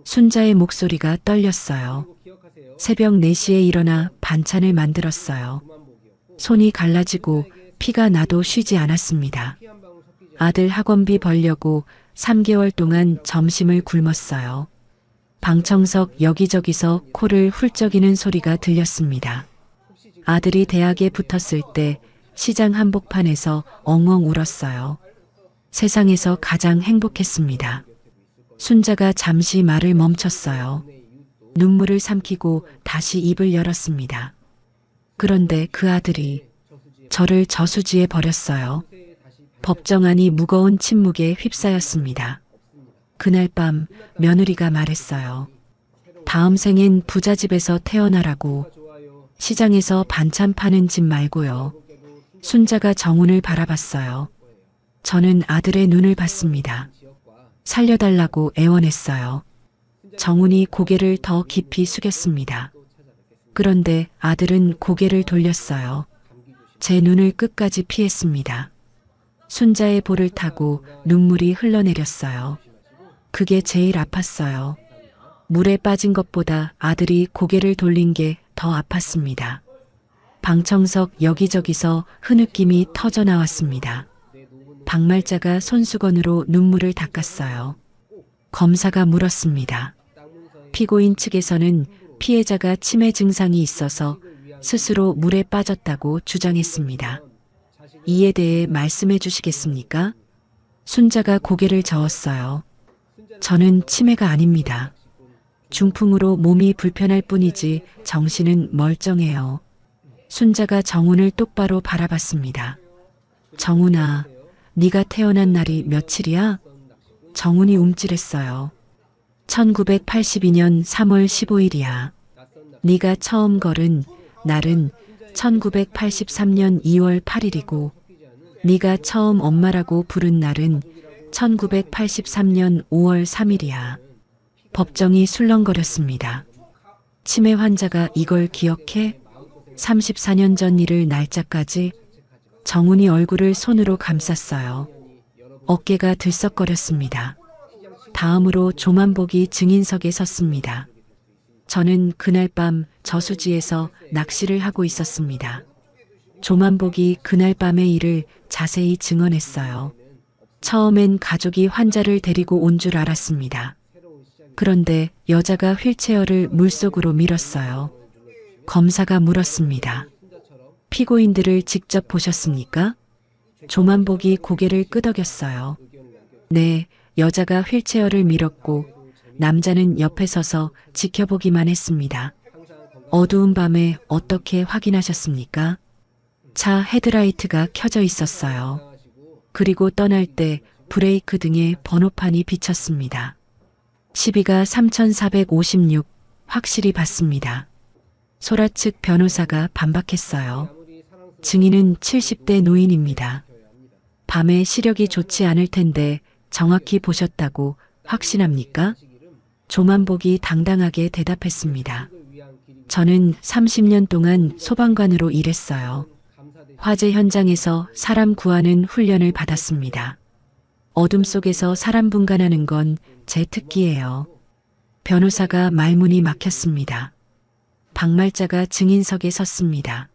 순자의 목소리가 떨렸어요. 새벽 4시에 일어나 반찬을 만들었어요. 손이 갈라지고 피가 나도 쉬지 않았습니다. 아들 학원비 벌려고 3개월 동안 점심을 굶었어요. 방청석 여기저기서 코를 훌쩍이는 소리가 들렸습니다. 아들이 대학에 붙었을 때 시장 한복판에서 엉엉 울었어요. 세상에서 가장 행복했습니다. 순자가 잠시 말을 멈췄어요. 눈물을 삼키고 다시 입을 열었습니다. 그런데 그 아들이 저를 저수지에 버렸어요. 법정 안이 무거운 침묵에 휩싸였습니다. 그날 밤 며느리가 말했어요. 다음 생엔 부잣집에서 태어나라고. 시장에서 반찬 파는 집 말고요. 순자가 정훈을 바라봤어요. 저는 아들의 눈을 봤습니다. 살려달라고 애원했어요. 정훈이 고개를 더 깊이 숙였습니다. 그런데 아들은 고개를 돌렸어요. 제 눈을 끝까지 피했습니다. 순자의 볼을 타고 눈물이 흘러내렸어요. 그게 제일 아팠어요. 물에 빠진 것보다 아들이 고개를 돌린 게 더 아팠습니다. 방청석 여기저기서 흐느낌이 터져 나왔습니다. 박말자가 손수건으로 눈물을 닦았어요. 검사가 물었습니다. 피고인 측에서는 피해자가 치매 증상이 있어서 스스로 물에 빠졌다고 주장했습니다. 이에 대해 말씀해 주시겠습니까? 순자가 고개를 저었어요. 저는 치매가 아닙니다. 중풍으로 몸이 불편할 뿐이지 정신은 멀쩡해요. 순자가 정훈을 똑바로 바라봤습니다. 정훈아, 네가 태어난 날이 며칠이야? 정훈이 움찔했어요. 1982년 3월 15일이야. 네가 처음 걸은 날은 1983년 2월 8일이고 네가 처음 엄마라고 부른 날은 1983년 5월 3일이야. 법정이 술렁거렸습니다. 치매 환자가 이걸 기억해? 34년 전 일을 날짜까지? 정훈이 얼굴을 손으로 감쌌어요. 어깨가 들썩거렸습니다. 다음으로 조만복이 증인석에 섰습니다. 저는 그날 밤 저수지에서 낚시를 하고 있었습니다. 조만복이 그날 밤의 일을 자세히 증언했어요. 처음엔 가족이 환자를 데리고 온 줄 알았습니다. 그런데 여자가 휠체어를 물속으로 밀었어요. 검사가 물었습니다. 피고인들을 직접 보셨습니까? 조만복이 고개를 끄덕였어요. 네, 여자가 휠체어를 밀었고 남자는 옆에 서서 지켜보기만 했습니다. 어두운 밤에 어떻게 확인하셨습니까? 차 헤드라이트가 켜져 있었어요. 그리고 떠날 때 브레이크 등의 번호판이 비쳤습니다. 12가 3456 확실히 봤습니다. 소라 측 변호사가 반박했어요. 증인은 70대 노인입니다. 밤에 시력이 좋지 않을 텐데 정확히 보셨다고 확신합니까? 조만복이 당당하게 대답했습니다. 저는 30년 동안 소방관으로 일했어요. 화재 현장에서 사람 구하는 훈련을 받았습니다. 어둠 속에서 사람 분간하는 건 제 특기예요. 변호사가 말문이 막혔습니다. 박말자가 증인석에 섰습니다.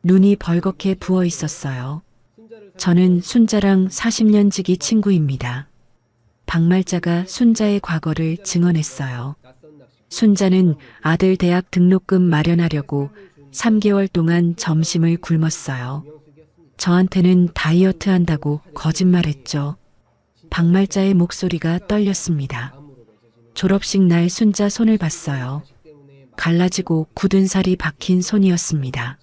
눈이 벌겋게 부어 있었어요. 저는 순자랑 40년 지기 친구입니다. 박말자가 순자의 과거를 증언했어요. 순자는 아들 대학 등록금 마련하려고 3개월 동안 점심을 굶었어요. 저한테는 다이어트 한다고 거짓말했죠. 박말자의 목소리가 떨렸습니다. 졸업식 날 순자 손을 봤어요. 갈라지고 굳은 살이 박힌 손이었습니다.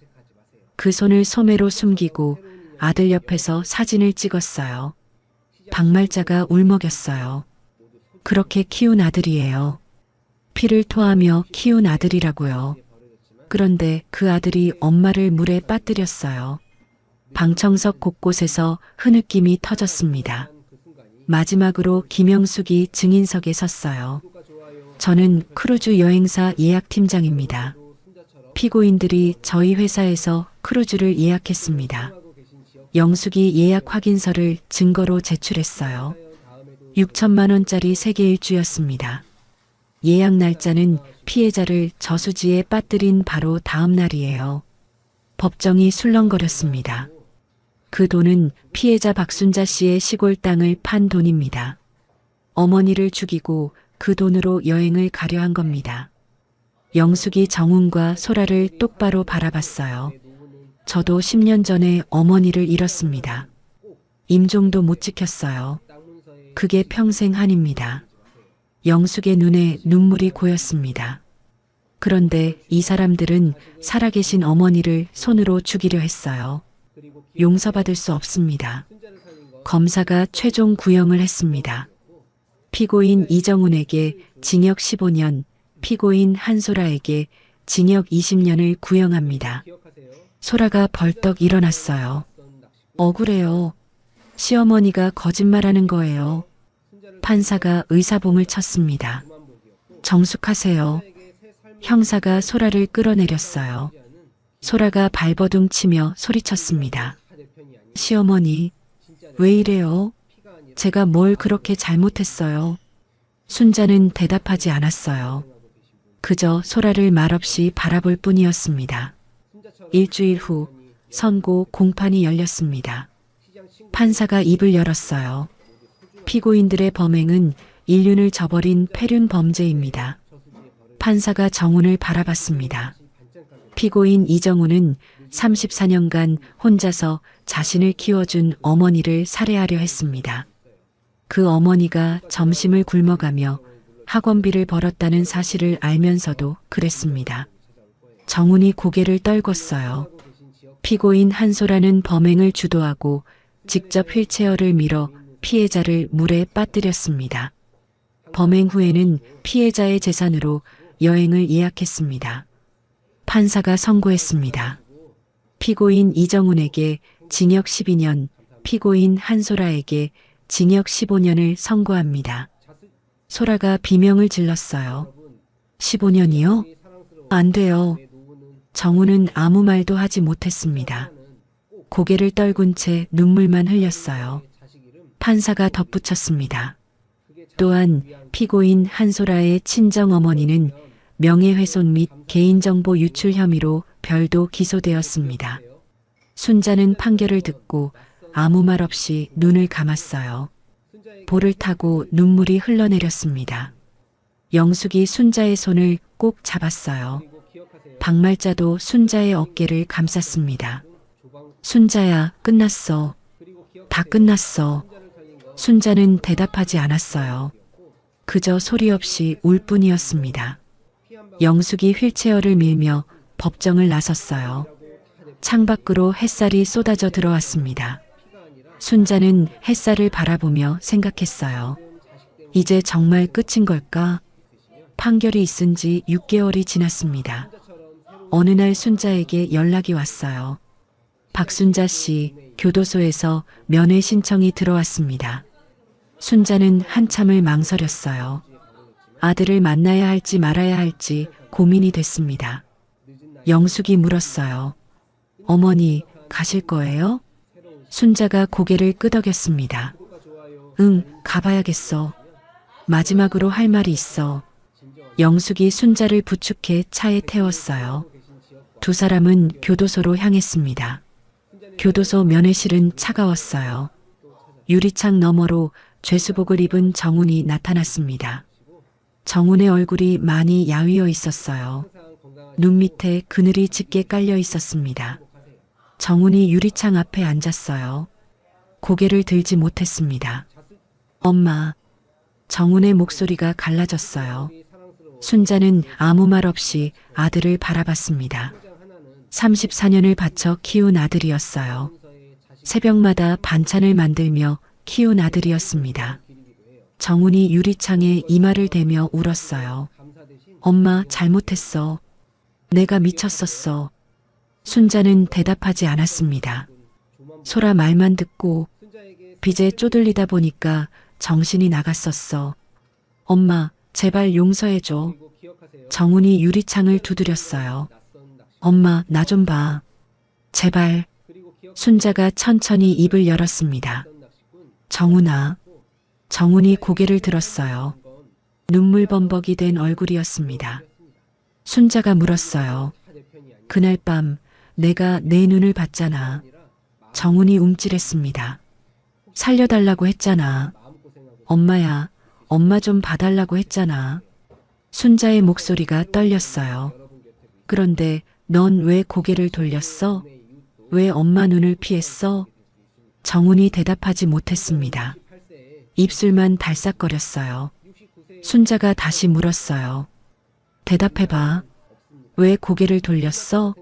그 손을 소매로 숨기고 아들 옆에서 사진을 찍었어요. 박말자가 울먹였어요. 그렇게 키운 아들이에요. 피를 토하며 키운 아들이라고요. 그런데 그 아들이 엄마를 물에 빠뜨렸어요. 방청석 곳곳에서 흐느낌이 터졌습니다. 마지막으로 김영숙이 증인석에 섰어요. 저는 크루즈 여행사 예약팀장입니다. 피고인들이 저희 회사에서 크루즈를 예약했습니다. 영숙이 예약 확인서를 증거로 제출했어요. 6천만 원짜리 세계 일주였습니다. 예약 날짜는 피해자를 저수지에 빠뜨린 바로 다음 날이에요. 법정이 술렁거렸습니다. 그 돈은 피해자 박순자 씨의 시골 땅을 판 돈입니다. 어머니를 죽이고 그 돈으로 여행을 가려 한 겁니다. 영숙이 정훈과 소라를 똑바로 바라봤어요. 저도 10년 전에 어머니를 잃었습니다. 임종도 못 지켰어요. 그게 평생 한입니다. 영숙의 눈에 눈물이 고였습니다. 그런데 이 사람들은 살아계신 어머니를 손으로 죽이려 했어요. 용서받을 수 없습니다. 검사가 최종 구형을 했습니다. 피고인 이정훈에게 징역 15년, 피고인 한소라에게 징역 20년을 구형합니다. 소라가 벌떡 일어났어요. 억울해요. 시어머니가 거짓말하는 거예요. 판사가 의사봉을 쳤습니다. 정숙하세요. 형사가 소라를 끌어내렸어요. 소라가 발버둥 치며 소리쳤습니다. 시어머니, 왜 이래요? 제가 뭘 그렇게 잘못했어요? 순자는 대답하지 않았어요. 그저 소라를 말없이 바라볼 뿐이었습니다. 일주일 후 선고 공판이 열렸습니다. 판사가 입을 열었어요. 피고인들의 범행은 인륜을 저버린 폐륜 범죄입니다. 판사가 정훈을 바라봤습니다. 피고인 이정훈은 34년간 혼자서 자신을 키워준 어머니를 살해하려 했습니다. 그 어머니가 점심을 굶어가며 학원비를 벌었다는 사실을 알면서도 그랬습니다. 정훈이 고개를 떨궜어요. 피고인 한소라는 범행을 주도하고 직접 휠체어를 밀어 피해자를 물에 빠뜨렸습니다. 범행 후에는 피해자의 재산으로 여행을 예약했습니다. 판사가 선고했습니다. 피고인 이정훈에게 징역 12년, 피고인 한소라에게 징역 15년을 선고합니다. 소라가 비명을 질렀어요. 15년이요? 안 돼요. 정훈은 아무 말도 하지 못했습니다. 고개를 떨군 채 눈물만 흘렸어요. 판사가 덧붙였습니다. 또한 피고인 한소라의 친정어머니는 명예훼손 및 개인정보 유출 혐의로 별도 기소되었습니다. 순자는 판결을 듣고 아무 말 없이 눈을 감았어요. 볼을 타고 눈물이 흘러내렸습니다. 영숙이 순자의 손을 꼭 잡았어요. 박말자도 순자의 어깨를 감쌌습니다. 순자야, 끝났어. 다 끝났어. 순자는 대답하지 않았어요. 그저 소리 없이 울 뿐이었습니다. 영숙이 휠체어를 밀며 법정을 나섰어요. 창밖으로 햇살이 쏟아져 들어왔습니다. 순자는 햇살을 바라보며 생각했어요. 이제 정말 끝인 걸까? 판결이 있은 지 6개월이 지났습니다. 어느 날 순자에게 연락이 왔어요. 박순자 씨, 교도소에서 면회 신청이 들어왔습니다. 순자는 한참을 망설였어요. 아들을 만나야 할지 말아야 할지 고민이 됐습니다. 영숙이 물었어요. 어머니, 가실 거예요? 순자가 고개를 끄덕였습니다. 응, 가봐야겠어. 마지막으로 할 말이 있어. 영숙이 순자를 부축해 차에 태웠어요. 두 사람은 교도소로 향했습니다. 교도소 면회실은 차가웠어요. 유리창 너머로 죄수복을 입은 정훈이 나타났습니다. 정훈의 얼굴이 많이 야위어 있었어요. 눈 밑에 그늘이 짙게 깔려 있었습니다. 정훈이 유리창 앞에 앉았어요. 고개를 들지 못했습니다. 엄마. 정훈의 목소리가 갈라졌어요. 순자는 아무 말 없이 아들을 바라봤습니다. 34년을 바쳐 키운 아들이었어요. 새벽마다 반찬을 만들며 키운 아들이었습니다. 정훈이 유리창에 이마를 대며 울었어요. 엄마, 잘못했어. 내가 미쳤었어. 순자는 대답하지 않았습니다. 소라 말만 듣고 빚에 쪼들리다 보니까 정신이 나갔었어. 엄마, 제발 용서해줘. 정훈이 유리창을 두드렸어요. 엄마, 나 좀 봐. 제발. 순자가 천천히 입을 열었습니다. 정훈아. 정훈이 고개를 들었어요. 눈물 범벅이 된 얼굴이었습니다. 순자가 물었어요. 그날 밤 내가 내 눈을 봤잖아. 정훈이 움찔했습니다. 살려달라고 했잖아. 엄마야, 엄마 좀 봐달라고 했잖아. 순자의 목소리가 떨렸어요. 그런데 넌 왜 고개를 돌렸어? 왜 엄마 눈을 피했어? 정훈이 대답하지 못했습니다. 입술만 달싹거렸어요. 순자가 다시 물었어요. 대답해봐. 왜 고개를 돌렸어?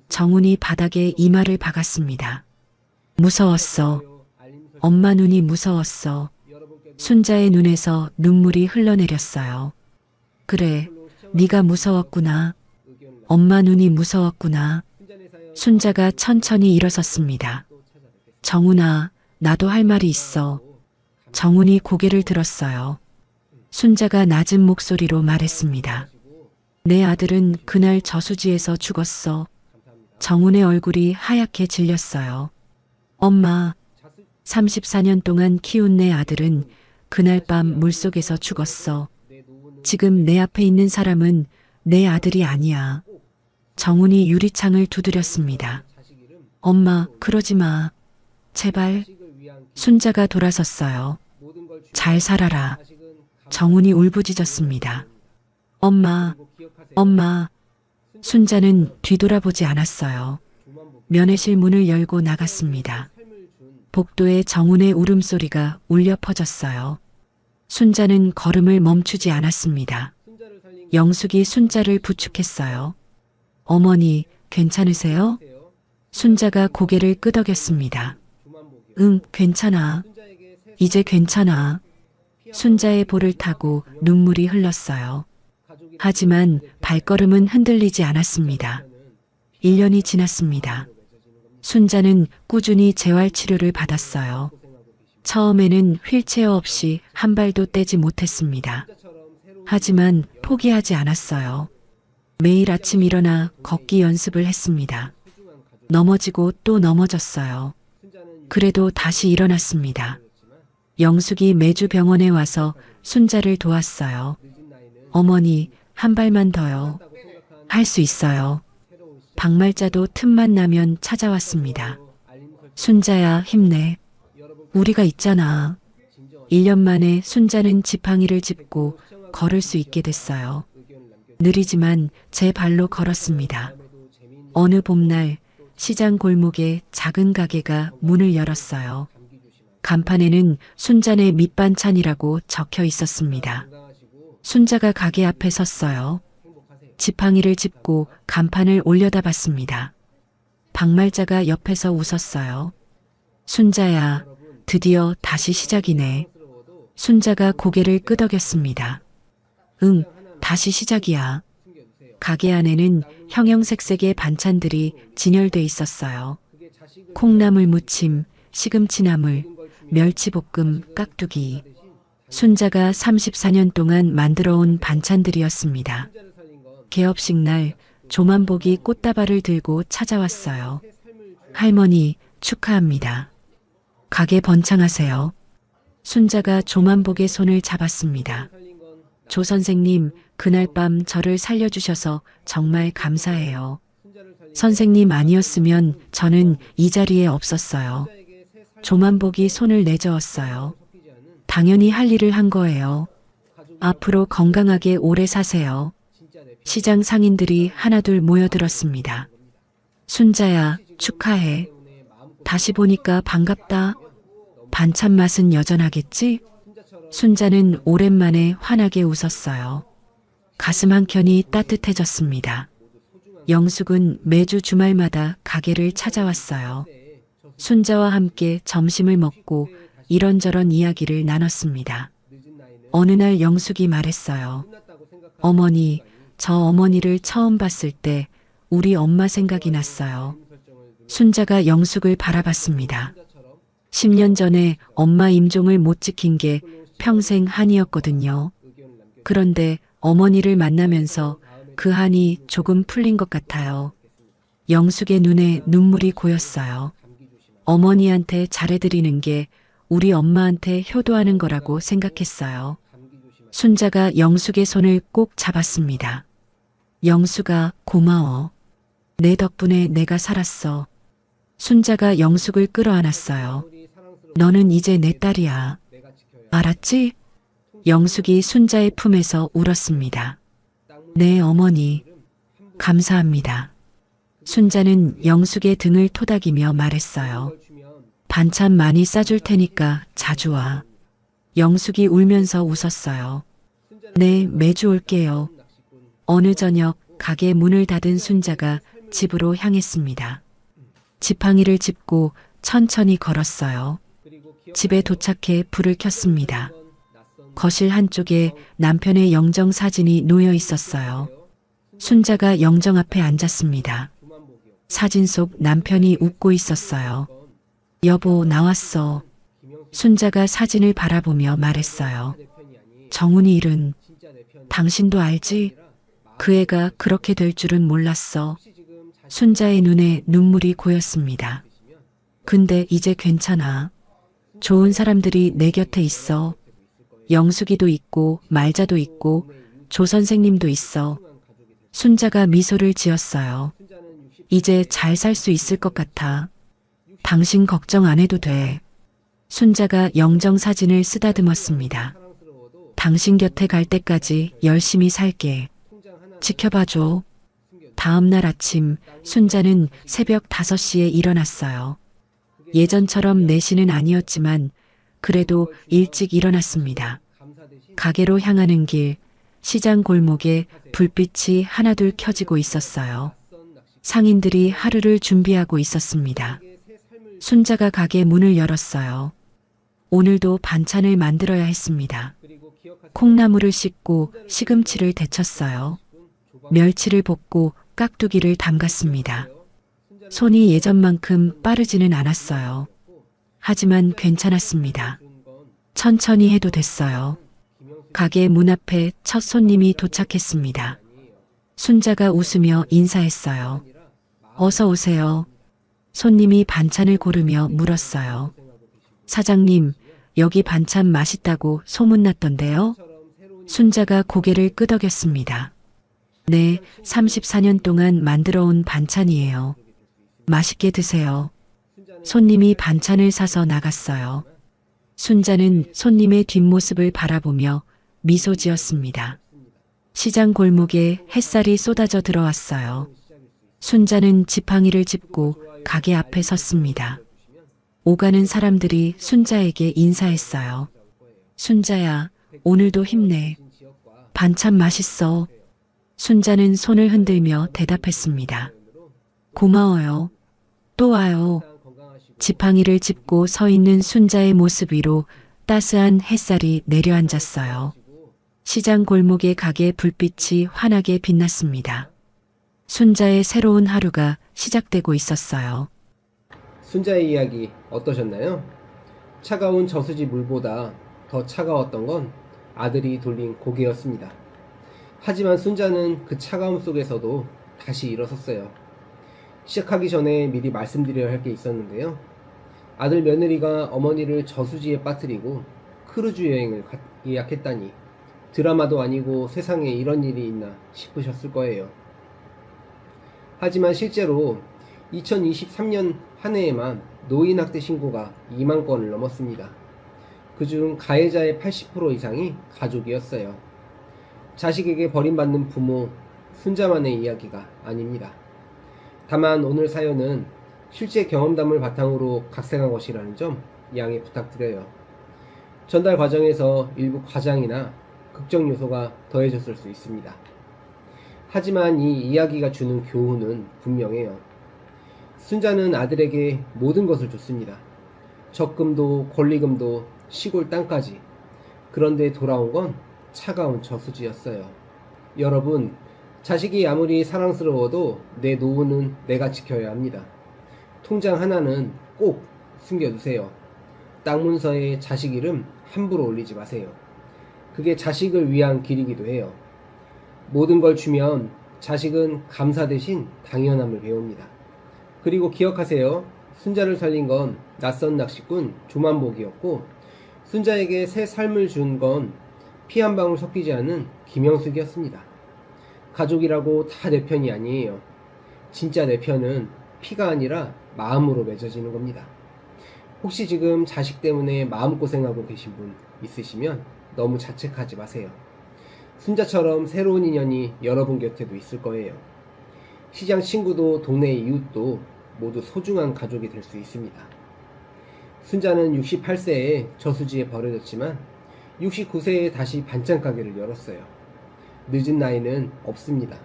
정훈이 바닥에 이마를 박았습니다. 무서웠어. 엄마 눈이 무서웠어. 순자의 눈에서 눈물이 흘러내렸어요. 그래, 네가 무서웠구나. 엄마 눈이 무서웠구나. 순자가 천천히 일어섰습니다. 정훈아, 나도 할 말이 있어. 정훈이 고개를 들었어요. 순자가 낮은 목소리로 말했습니다. 내 아들은 그날 저수지에서 죽었어. 정훈의 얼굴이 하얗게 질렸어요. 엄마, 34년 동안 키운 내 아들은 그날 밤 물속에서 죽었어. 지금 내 앞에 있는 사람은 내 아들이 아니야. 정훈이 유리창을 두드렸습니다. 엄마, 그러지 마. 제발. 순자가 돌아섰어요. 잘 살아라. 정훈이 울부짖었습니다. 엄마, 엄마. 순자는 뒤돌아보지 않았어요. 면회실 문을 열고 나갔습니다. 복도에 정훈의 울음소리가 울려 퍼졌어요. 순자는 걸음을 멈추지 않았습니다. 영숙이 순자를 부축했어요. 어머니, 괜찮으세요? 순자가 고개를 끄덕였습니다. 응, 괜찮아. 이제 괜찮아. 순자의 볼을 타고 눈물이 흘렀어요. 하지만 발걸음은 흔들리지 않았습니다. 1년이 지났습니다. 순자는 꾸준히 재활치료를 받았어요. 처음에는 휠체어 없이 한 발도 떼지 못했습니다. 하지만 포기하지 않았어요. 매일 아침 일어나 걷기 연습을 했습니다. 넘어지고 또 넘어졌어요. 그래도 다시 일어났습니다. 영숙이 매주 병원에 와서 순자를 도왔어요. 어머니, 한 발만 더요. 할 수 있어요. 박말자도 틈만 나면 찾아왔습니다. 순자야, 힘내. 우리가 있잖아. 1년 만에 순자는 지팡이를 짚고 걸을 수 있게 됐어요. 느리지만 제 발로 걸었습니다. 어느 봄날 시장 골목에 작은 가게가 문을 열었어요. 간판에는 순자네 밑반찬이라고 적혀 있었습니다. 순자가 가게 앞에 섰어요. 지팡이를 짚고 간판을 올려다 봤습니다. 박말자가 옆에서 웃었어요. 순자야, 드디어 다시 시작이네. 순자가 고개를 끄덕였습니다. 응, 다시 시작이야. 가게 안에는 형형색색의 반찬들이 진열돼 있었어요. 콩나물 무침, 시금치나물, 멸치볶음, 깍두기. 순자가 34년 동안 만들어온 반찬들이었습니다. 개업식 날 조만복이 꽃다발을 들고 찾아왔어요. 할머니, 축하합니다. 가게 번창하세요. 순자가 조만복의 손을 잡았습니다. 조 선생님, 그날 밤 저를 살려주셔서 정말 감사해요. 선생님 아니었으면 저는 이 자리에 없었어요. 조만복이 손을 내저었어요. 당연히 할 일을 한 거예요. 앞으로 건강하게 오래 사세요. 시장 상인들이 하나둘 모여들었습니다. 순자야, 축하해. 다시 보니까 반갑다. 반찬 맛은 여전하겠지? 순자는 오랜만에 환하게 웃었어요. 가슴 한켠이 따뜻해졌습니다. 영숙은 매주 주말마다 가게를 찾아왔어요. 순자와 함께 점심을 먹고 이런저런 이야기를 나눴습니다. 어느 날 영숙이 말했어요. 어머니, 저 어머니를 처음 봤을 때 우리 엄마 생각이 났어요. 순자가 영숙을 바라봤습니다. 10년 전에 엄마 임종을 못 지킨 게 평생 한이었거든요. 그런데 어머니를 만나면서 그 한이 조금 풀린 것 같아요. 영숙의 눈에 눈물이 고였어요. 어머니한테 잘해드리는 게 우리 엄마한테 효도하는 거라고 생각했어요. 순자가 영숙의 손을 꼭 잡았습니다. 영숙아, 고마워. 내 덕분에 내가 살았어. 순자가 영숙을 끌어안았어요. 너는 이제 내 딸이야. 알았지? 영숙이 순자의 품에서 울었습니다. 네, 어머니. 감사합니다. 순자는 영숙의 등을 토닥이며 말했어요. 반찬 많이 싸줄 테니까 자주 와. 영숙이 울면서 웃었어요. 네, 매주 올게요. 어느 저녁 가게 문을 닫은 순자가 집으로 향했습니다. 지팡이를 짚고 천천히 걸었어요. 집에 도착해 불을 켰습니다. 거실 한쪽에 남편의 영정 사진이 놓여 있었어요. 순자가 영정 앞에 앉았습니다. 사진 속 남편이 웃고 있었어요. 여보, 나왔어. 순자가 사진을 바라보며 말했어요. 정훈이 일은 당신도 알지? 그 애가 그렇게 될 줄은 몰랐어. 순자의 눈에 눈물이 고였습니다. 근데 이제 괜찮아. 좋은 사람들이 내 곁에 있어. 영숙이도 있고 말자도 있고 조 선생님도 있어. 순자가 미소를 지었어요. 이제 잘 살 수 있을 것 같아. 당신 걱정 안 해도 돼. 순자가 영정 사진을 쓰다듬었습니다. 당신 곁에 갈 때까지 열심히 살게. 지켜봐줘. 다음 날 아침 순자는 새벽 5시에 일어났어요. 예전처럼 4시는 아니었지만 그래도 일찍 일어났습니다. 가게로 향하는 길, 시장 골목에 불빛이 하나둘 켜지고 있었어요. 상인들이 하루를 준비하고 있었습니다. 순자가 가게 문을 열었어요. 오늘도 반찬을 만들어야 했습니다. 콩나물을 씻고 시금치를 데쳤어요. 멸치를 볶고 깍두기를 담갔습니다. 손이 예전만큼 빠르지는 않았어요. 하지만 괜찮았습니다. 천천히 해도 됐어요. 가게 문 앞에 첫 손님이 도착했습니다. 순자가 웃으며 인사했어요. 어서 오세요. 손님이 반찬을 고르며 물었어요. 사장님, 여기 반찬 맛있다고 소문났던데요? 순자가 고개를 끄덕였습니다. 네, 34년 동안 만들어 온 반찬이에요. 맛있게 드세요. 손님이 반찬을 사서 나갔어요. 순자는 손님의 뒷모습을 바라보며 미소 지었습니다. 시장 골목에 햇살이 쏟아져 들어왔어요. 순자는 지팡이를 짚고 가게 앞에 섰습니다. 오가는 사람들이 순자에게 인사했어요. 순자야, 오늘도 힘내. 반찬 맛있어. 순자는 손을 흔들며 대답했습니다. 고마워요. 또 와요. 지팡이를 짚고 서 있는 순자의 모습 위로 따스한 햇살이 내려앉았어요. 시장 골목의 가게 불빛이 환하게 빛났습니다. 순자의 새로운 하루가 시작되고 있었어요. 순자의 이야기 어떠셨나요? 차가운 저수지 물보다 더 차가웠던 건 아들이 돌린 고개였습니다. 하지만 순자는 그 차가움 속에서도 다시 일어섰어요. 시작하기 전에 미리 말씀드려야 할 게 있었는데요. 아들 며느리가 어머니를 저수지에 빠뜨리고 크루즈 여행을 예약했다니 드라마도 아니고 세상에 이런 일이 있나 싶으셨을 거예요. 하지만 실제로 2023년 한 해에만 노인학대 신고가 2만 건을 넘었습니다. 그중 가해자의 80% 이상이 가족이었어요. 자식에게 버림받는 부모, 순자만의 이야기가 아닙니다. 다만 오늘 사연은 실제 경험담을 바탕으로 각색한 것이라는 점 양해 부탁드려요. 전달 과정에서 일부 과장이나 극적 요소가 더해졌을 수 있습니다. 하지만 이 이야기가 주는 교훈은 분명해요. 순자는 아들에게 모든 것을 줬습니다. 적금도 권리금도 시골 땅까지. 그런데 돌아온 건 차가운 저수지였어요. 여러분, 자식이 아무리 사랑스러워도 내 노후는 내가 지켜야 합니다. 통장 하나는 꼭 숨겨두세요. 땅 문서에 자식 이름 함부로 올리지 마세요. 그게 자식을 위한 길이기도 해요. 모든 걸 주면 자식은 감사 대신 당연함을 배웁니다. 그리고 기억하세요. 순자를 살린 건 낯선 낚시꾼 조만복이었고, 순자에게 새 삶을 준 건 피 한 방울 섞이지 않은 김영숙이었습니다. 가족이라고 다 내 편이 아니에요. 진짜 내 편은 피가 아니라 마음으로 맺어지는 겁니다. 혹시 지금 자식 때문에 마음고생하고 계신 분 있으시면 너무 자책하지 마세요. 순자처럼 새로운 인연이 여러분 곁에도 있을 거예요. 시장 친구도 동네 이웃도 모두 소중한 가족이 될 수 있습니다. 순자는 68세에 저수지에 버려졌지만 69세에 다시 반찬 가게를 열었어요. 늦은 나이는 없습니다.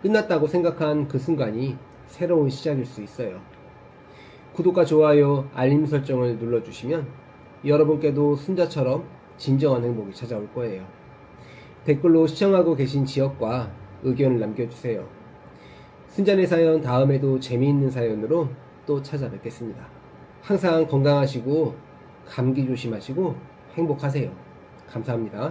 끝났다고 생각한 그 순간이 새로운 시작일 수 있어요. 구독과 좋아요, 알림 설정을 눌러주시면 여러분께도 순자처럼 진정한 행복이 찾아올 거예요. 댓글로 시청하고 계신 지역과 의견을 남겨주세요. 순자네 사연 다음에도 재미있는 사연으로 또 찾아뵙겠습니다. 항상 건강하시고 감기 조심하시고 행복하세요. 감사합니다.